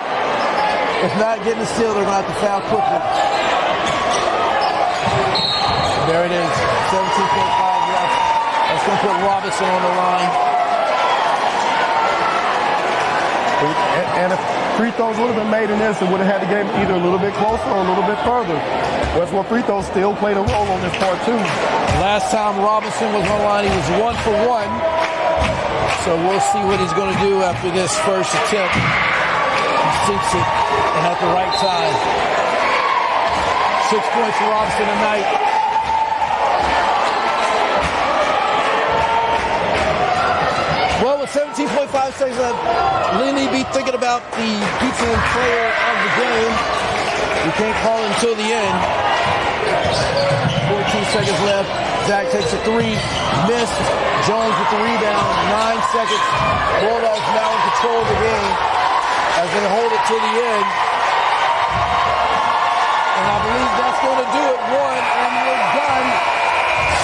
If not getting a steal, they're going to have to foul quickly. There it is. 17.5 left. That's going to put Robinson on the line. And if free throws would have been made in this, it would have had the game either a little bit closer or a little bit further. Westwood free throws still played a role on this part, too. Last time Robinson was on the line, he was 1 for 1. So we'll see what he's going to do after this first attempt. He sinks it, and at the right time. 6 points for Robinson tonight. Well, with 17.5 seconds left, Lily be thinking about the pizza and player of the game. We can't call it until the end. 14 seconds left. Zach takes a 3, missed. Jones with the rebound, 9 seconds. Bulldogs now in control of the game as they hold it to the end. And I believe that's going to do it. 1, and we're done.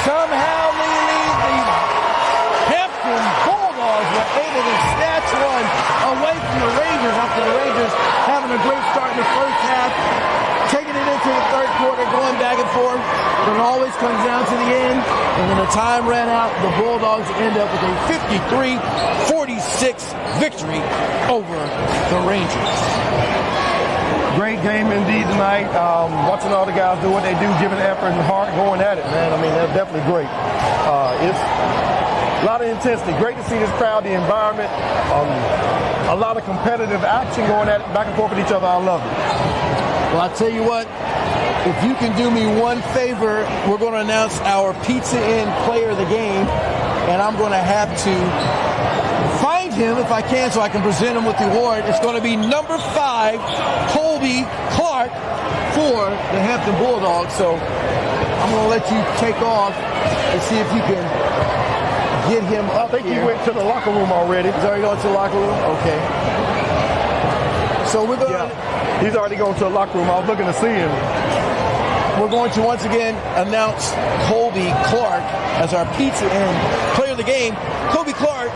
Somehow, Lily, the Hampton Bulldogs were able to snatch one away from the Rangers after the Rangers having a great start in the first half, taking it into the third quarter, going back and forth. But it always comes down to the end. And when the time ran out, the Bulldogs end up with a 53-46 victory over the Rangers. Great game indeed tonight. Watching all the guys do what they do, giving effort and heart, going at it, man. I mean, that's definitely great. It's a lot of intensity. Great to see this crowd, the environment, a lot of competitive action going at it, back and forth with each other. I love it. Well, I'll tell you what. If you can do me one favor, we're going to announce our Pizza Inn player of the game, and I'm going to have to find him if I can so I can present him with the award. It's going to be number 5, Colby Clark for the Hampton Bulldogs. So I'm going to let you take off and see if you can get him up I think here. he went to the locker room already. He's already going to the locker room? Okay. So we're going to... He's already going to the locker room. I was looking to see him. We're going to once again announce Colby Clark as our Pizza Inn player of the game. Colby Clark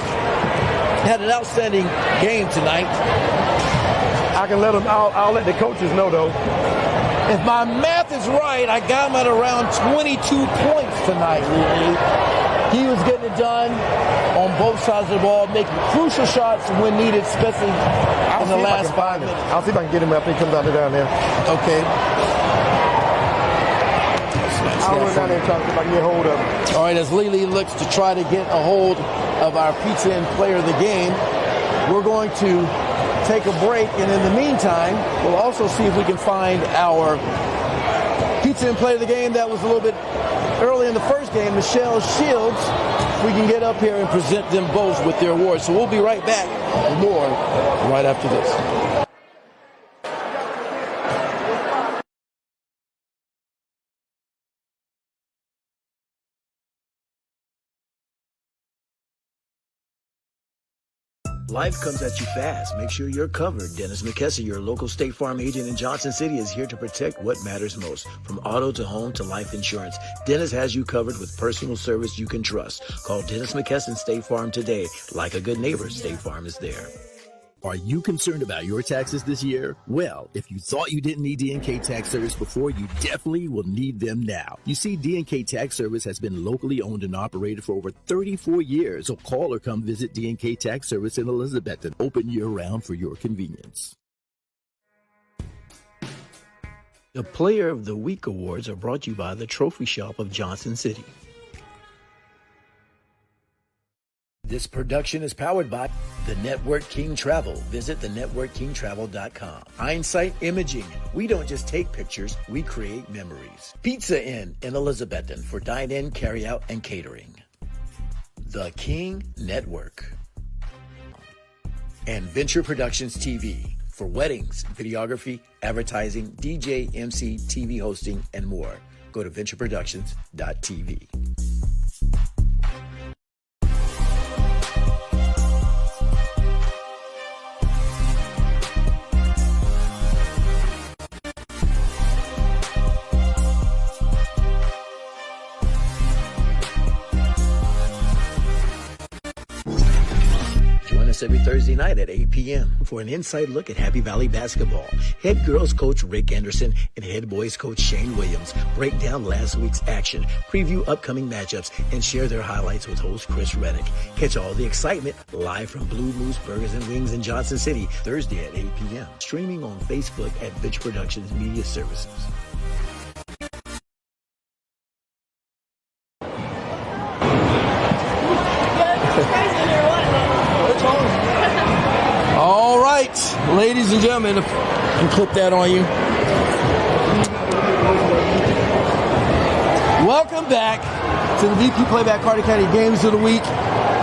had an outstanding game tonight. I can let him out. I'll let the coaches know, though. If my math is right, I got him at around 22 points tonight, really. He was getting it done on both sides of the ball, making crucial shots when needed, especially in the last 5 minutes. I'll see if I can get him after he comes out down there. Okay. I'll run down there and try to see if I can get hold of him. All right, as Lily looks to try to get a hold of our Pizza Inn Player of the Game. We're going to take a break, and in the meantime, we'll also see if we can find our Pizza Inn Player of the Game that was a little bit early in the first game, Michelle Shields. We can get up here and present them both with their awards. So we'll be right back with more right after this. Life comes at you fast. Make sure you're covered. Dennis McKesson, your local State Farm agent in Johnson City, is here to protect what matters most. From auto to home to life insurance, Dennis has you covered with personal service you can trust. Call Dennis McKesson State Farm today. Like a good neighbor, State Farm is there. Are you concerned about your taxes this year? Well, if you thought you didn't need D&K Tax Service before, you definitely will need them now. You see, D&K Tax Service has been locally owned and operated for over 34 years. So call or come visit D&K Tax Service in Elizabethton, open year-round for your convenience. The Player of the Week awards are brought to you by the Trophy Shop of Johnson City. This production is powered by the Network King Travel. Visit thenetworkkingtravel.com. Einsight Imaging. We don't just take pictures, we create memories. Pizza Inn in Elizabethton for dine-in, carry-out, and catering. The King Network. And Venture Productions TV for weddings, videography, advertising, DJ, MC, TV hosting, and more. Go to ventureproductions.tv. Every Thursday night at 8 p.m. for an inside look at Happy Valley basketball. Head girls coach Rick Anderson and head boys coach Shane Williams break down last week's action, preview upcoming matchups, and share their highlights with host Chris Reddick. Catch all the excitement live from Blue Moose Burgers and Wings in Johnson City, Thursday at 8 p.m. Streaming on Facebook at Venture Productions Media Services. All right, ladies and gentlemen, if I can clip that on you. Welcome back to the VP Playback Carter County Games of the Week.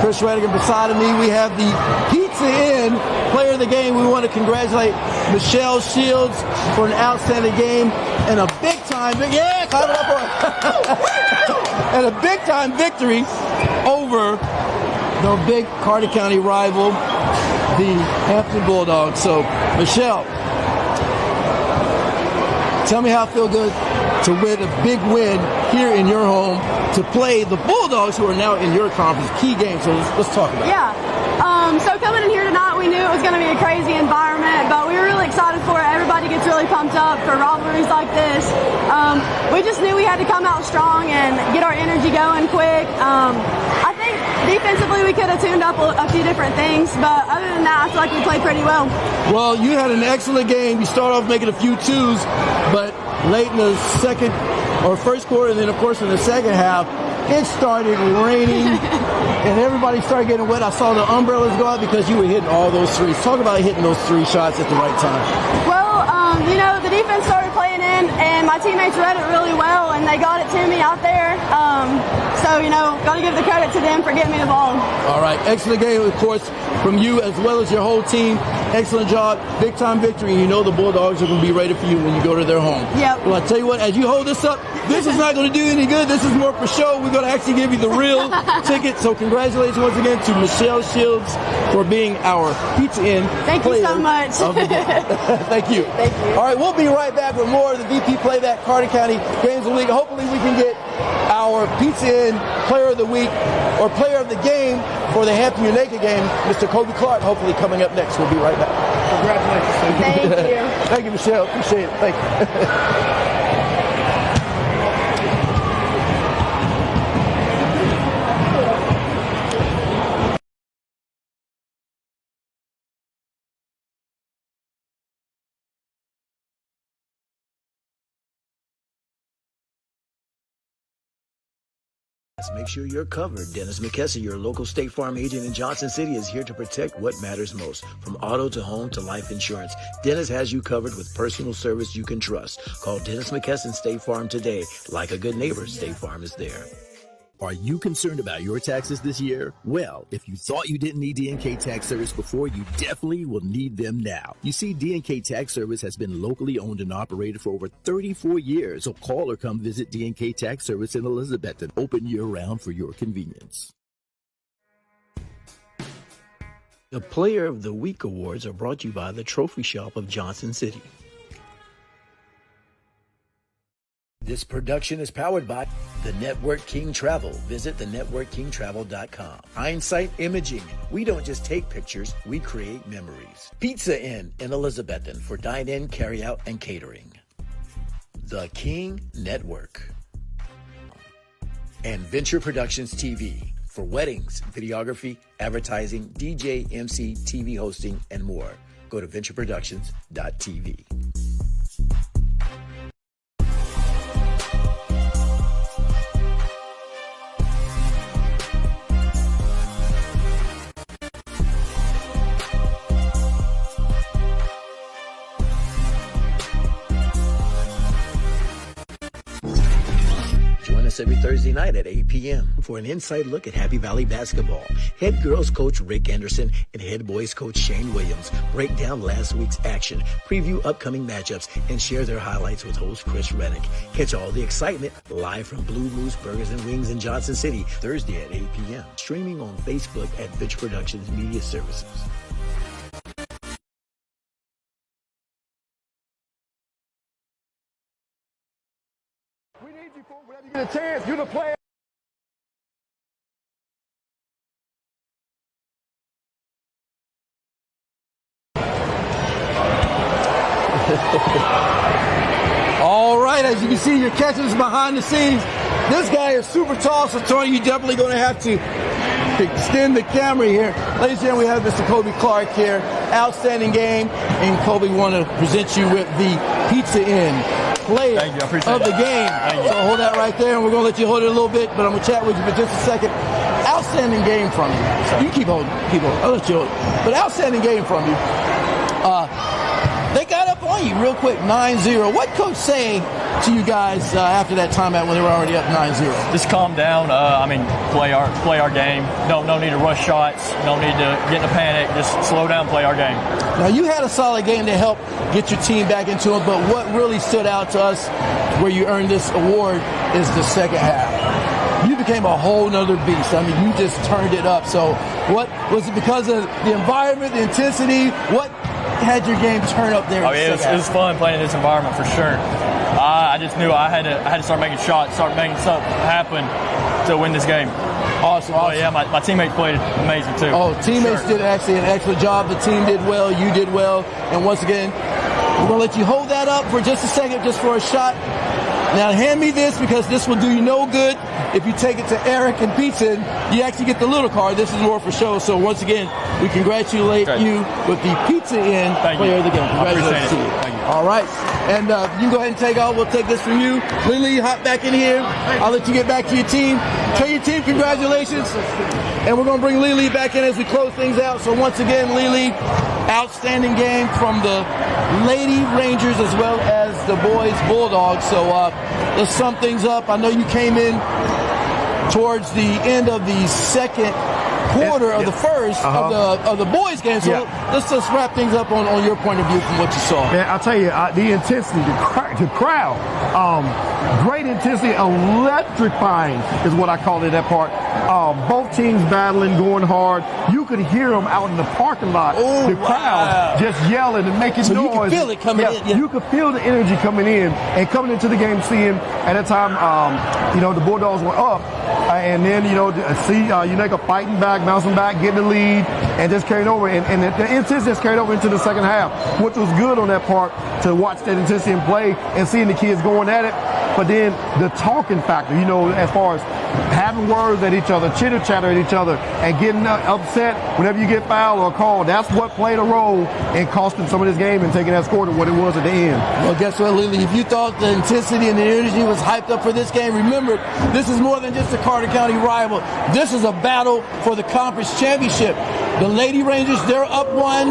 Chris Reddick, and beside of me, we have the Pizza Inn Player of the Game. We want to congratulate Michelle Shields for an outstanding game and a big-time, clap it up for her. And a big-time victory over the big Carter County rival, the Hampton Bulldogs. So, Michelle, tell me how it feels good to win a big win here in your home to play the Bulldogs, who are now in your conference. Key game. So let's talk about it. Yeah. So coming in here tonight, we knew it was going to be a crazy environment, but we were really excited for it. Everybody gets really pumped up for rivalries like this. We just knew we had to come out strong and get our energy going quick. I think defensively we could have tuned up a few different things, but other than that, I feel like we played pretty well. Well, you had an excellent game. You started off making a few twos, but late in the second or first quarter, and then of course in the second half, it started raining and everybody started getting wet. I saw the umbrellas go out because you were hitting all those threes. Talk about hitting those three shots at the right time. Well, the defense started playing in, and my teammates read it really well, and they got it to me out there. Got to give the credit to them for getting me the ball. All right, excellent game, of course, from you as well as your whole team. Excellent job, big-time victory. You know the Bulldogs are going to be ready for you when you go to their home. Yep. Well, I tell you what, as you hold this up, this is not going to do any good. This is more for show. We're going to actually give you the real ticket. So congratulations once again to Michelle Shields for being our Pizza Inn Thank you so much. Thank you. Thank you. All right, we'll be right back with more of the VP Playback Carter County Games of the Week. Hopefully we can get our Pizza Inn Player of the Week or Player of the Game for the Hampton Unaka game, Mr. Kobe Clark, hopefully coming up next. We'll be right back. Thank Congratulations. you. Thank you, Michelle. Appreciate it. Thank you. Make sure you're covered. Dennis McKesson, your local State Farm agent in Johnson City, is here to protect what matters most. From auto to home to life insurance, Dennis has you covered with personal service you can trust. Call Dennis McKesson State Farm today. Like a good neighbor, State Farm is there. Are you concerned about your taxes this year? Well, if you thought you didn't need D&K Tax Service before, you definitely will need them now. You see, D&K Tax Service has been locally owned and operated for over 34 years, so call or come visit D&K Tax Service in Elizabethton, open year-round for your convenience. The Player of the Week Awards are brought to you by the Trophy Shop of Johnson City. This production is powered by the Network King Travel. Visit thenetworkkingtravel.com. Hindsight Imaging. We don't just take pictures, we create memories. Pizza Inn in Elizabethton for dine-in, carry-out, and catering. The King Network. And Venture Productions TV for weddings, videography, advertising, DJ, MC, TV hosting, and more. Go to ventureproductions.tv. Every Thursday night at 8 p.m. for an inside look at Happy Valley basketball. Head girls coach Rick Anderson and head boys coach Shane Williams break down last week's action, preview upcoming matchups, and share their highlights with host Chris Reddick. Catch all the excitement live from Blue Moose Burgers and Wings in Johnson City, Thursday at 8 p.m. Streaming on Facebook at Venture Productions Media Services. Whenever you get a chance, you're the player. All right, as you can see, your catchers behind the scenes. This guy is super tall, so Tony, you're definitely going to have to extend the camera here. Ladies and gentlemen, we have Mr. Kobe Clark here. Outstanding game. And Kobe, we want to present you with the Pizza Inn Player of the Game. So hold that right there, and we're going to let you hold it a little bit, but I'm going to chat with you for just a second. Outstanding game from you. You keep holding. I'll let you hold it. But outstanding game from you. They got up on you real quick, 9-0. What coach say to you guys after that timeout when they were already up 9-0? Just calm down. Play our game. No need to rush shots. No need to get in a panic. Just slow down, play our game. Now, you had a solid game to help get your team back into it, but what really stood out to us where you earned this award is the second half. You became a whole nother beast. I mean, you just turned it up. So what was it, because of the environment, the intensity? What had your game turn up there? It was fun playing in this environment for sure. I just knew I had to start making shots, start making something happen to win this game. Awesome. Oh yeah, my teammates played amazing too. Oh, teammates did actually an excellent job. The team did well. You did well. And once again, we're going to let you hold that up for just a second, just for a shot. Now, hand me this, because this will do you no good if you take it to Eric and Pizza. You actually get the little card. This is more for show. So once again, we congratulate you with the Pizza Inn Player of the Game. Congratulations to you. Thank you. All right. And you go ahead and take off. We'll take this from you. Lily, hop back in here. I'll let you get back to your team. Tell your team congratulations. And we're going to bring Lily back in as we close things out. So once again, Lily, outstanding game from the Lady Rangers as well as the boys Bulldogs. So let's sum things up. I know you came in towards the end of the second quarter of the first of the boys game. So let's just wrap things up on your point of view from what you saw. Man, I'll tell you, the intensity, the crowd, great intensity, electrifying is what I call it, that part. Both teams battling, going hard. You could hear them out in the parking lot. The crowd just yelling and making noise. You could feel it coming in. Yeah. You could feel the energy coming in, and coming into the game, seeing at that time, the Bulldogs were up, and then see Unaka fighting back, bouncing back, getting the lead, and just carrying over. And the intensity just carried over into the second half, which was good on that part, to watch that intensity and play and seeing the kids going at it. but then the talking factor, you know, as far as having words at each other, chitter-chatter at each other, and getting upset whenever you get fouled or called. That's what played a role in costing some of this game and taking that score to what it was at the end. Well, guess what, Lily? If you thought the intensity and the energy was hyped up for this game, remember, this is more than just a Carter County rival. This is a battle for the conference championship. The Lady Rangers, they're up 1.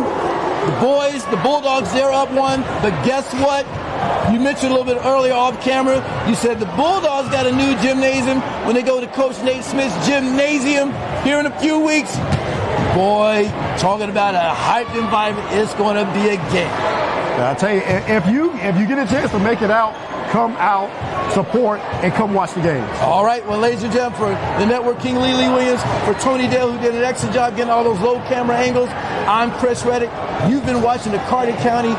The boys, the Bulldogs, they're up 1. But guess what? You mentioned a little bit earlier off camera, you said the Bulldogs got a new gymnasium when they go to Coach Nate Smith's gymnasium here in a few weeks. Boy, talking about a hyped environment, it's going to be a game. I tell you, if you get a chance to make it out, come out, support, and come watch the games. All right, well, ladies and gentlemen, for the Network King Lee Williams, for Tony Dale, who did an excellent job getting all those low camera angles, I'm Chris Reddick. You've been watching the Carter County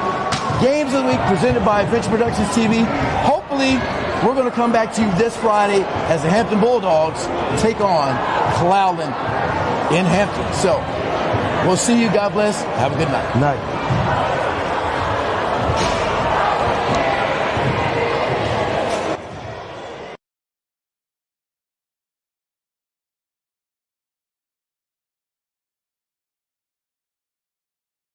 Games of the Week presented by Adventure Productions TV. Hopefully, we're going to come back to you this Friday as the Hampton Bulldogs take on Cloudland in Hampton. So, we'll see you. God bless. Have a good night. Night.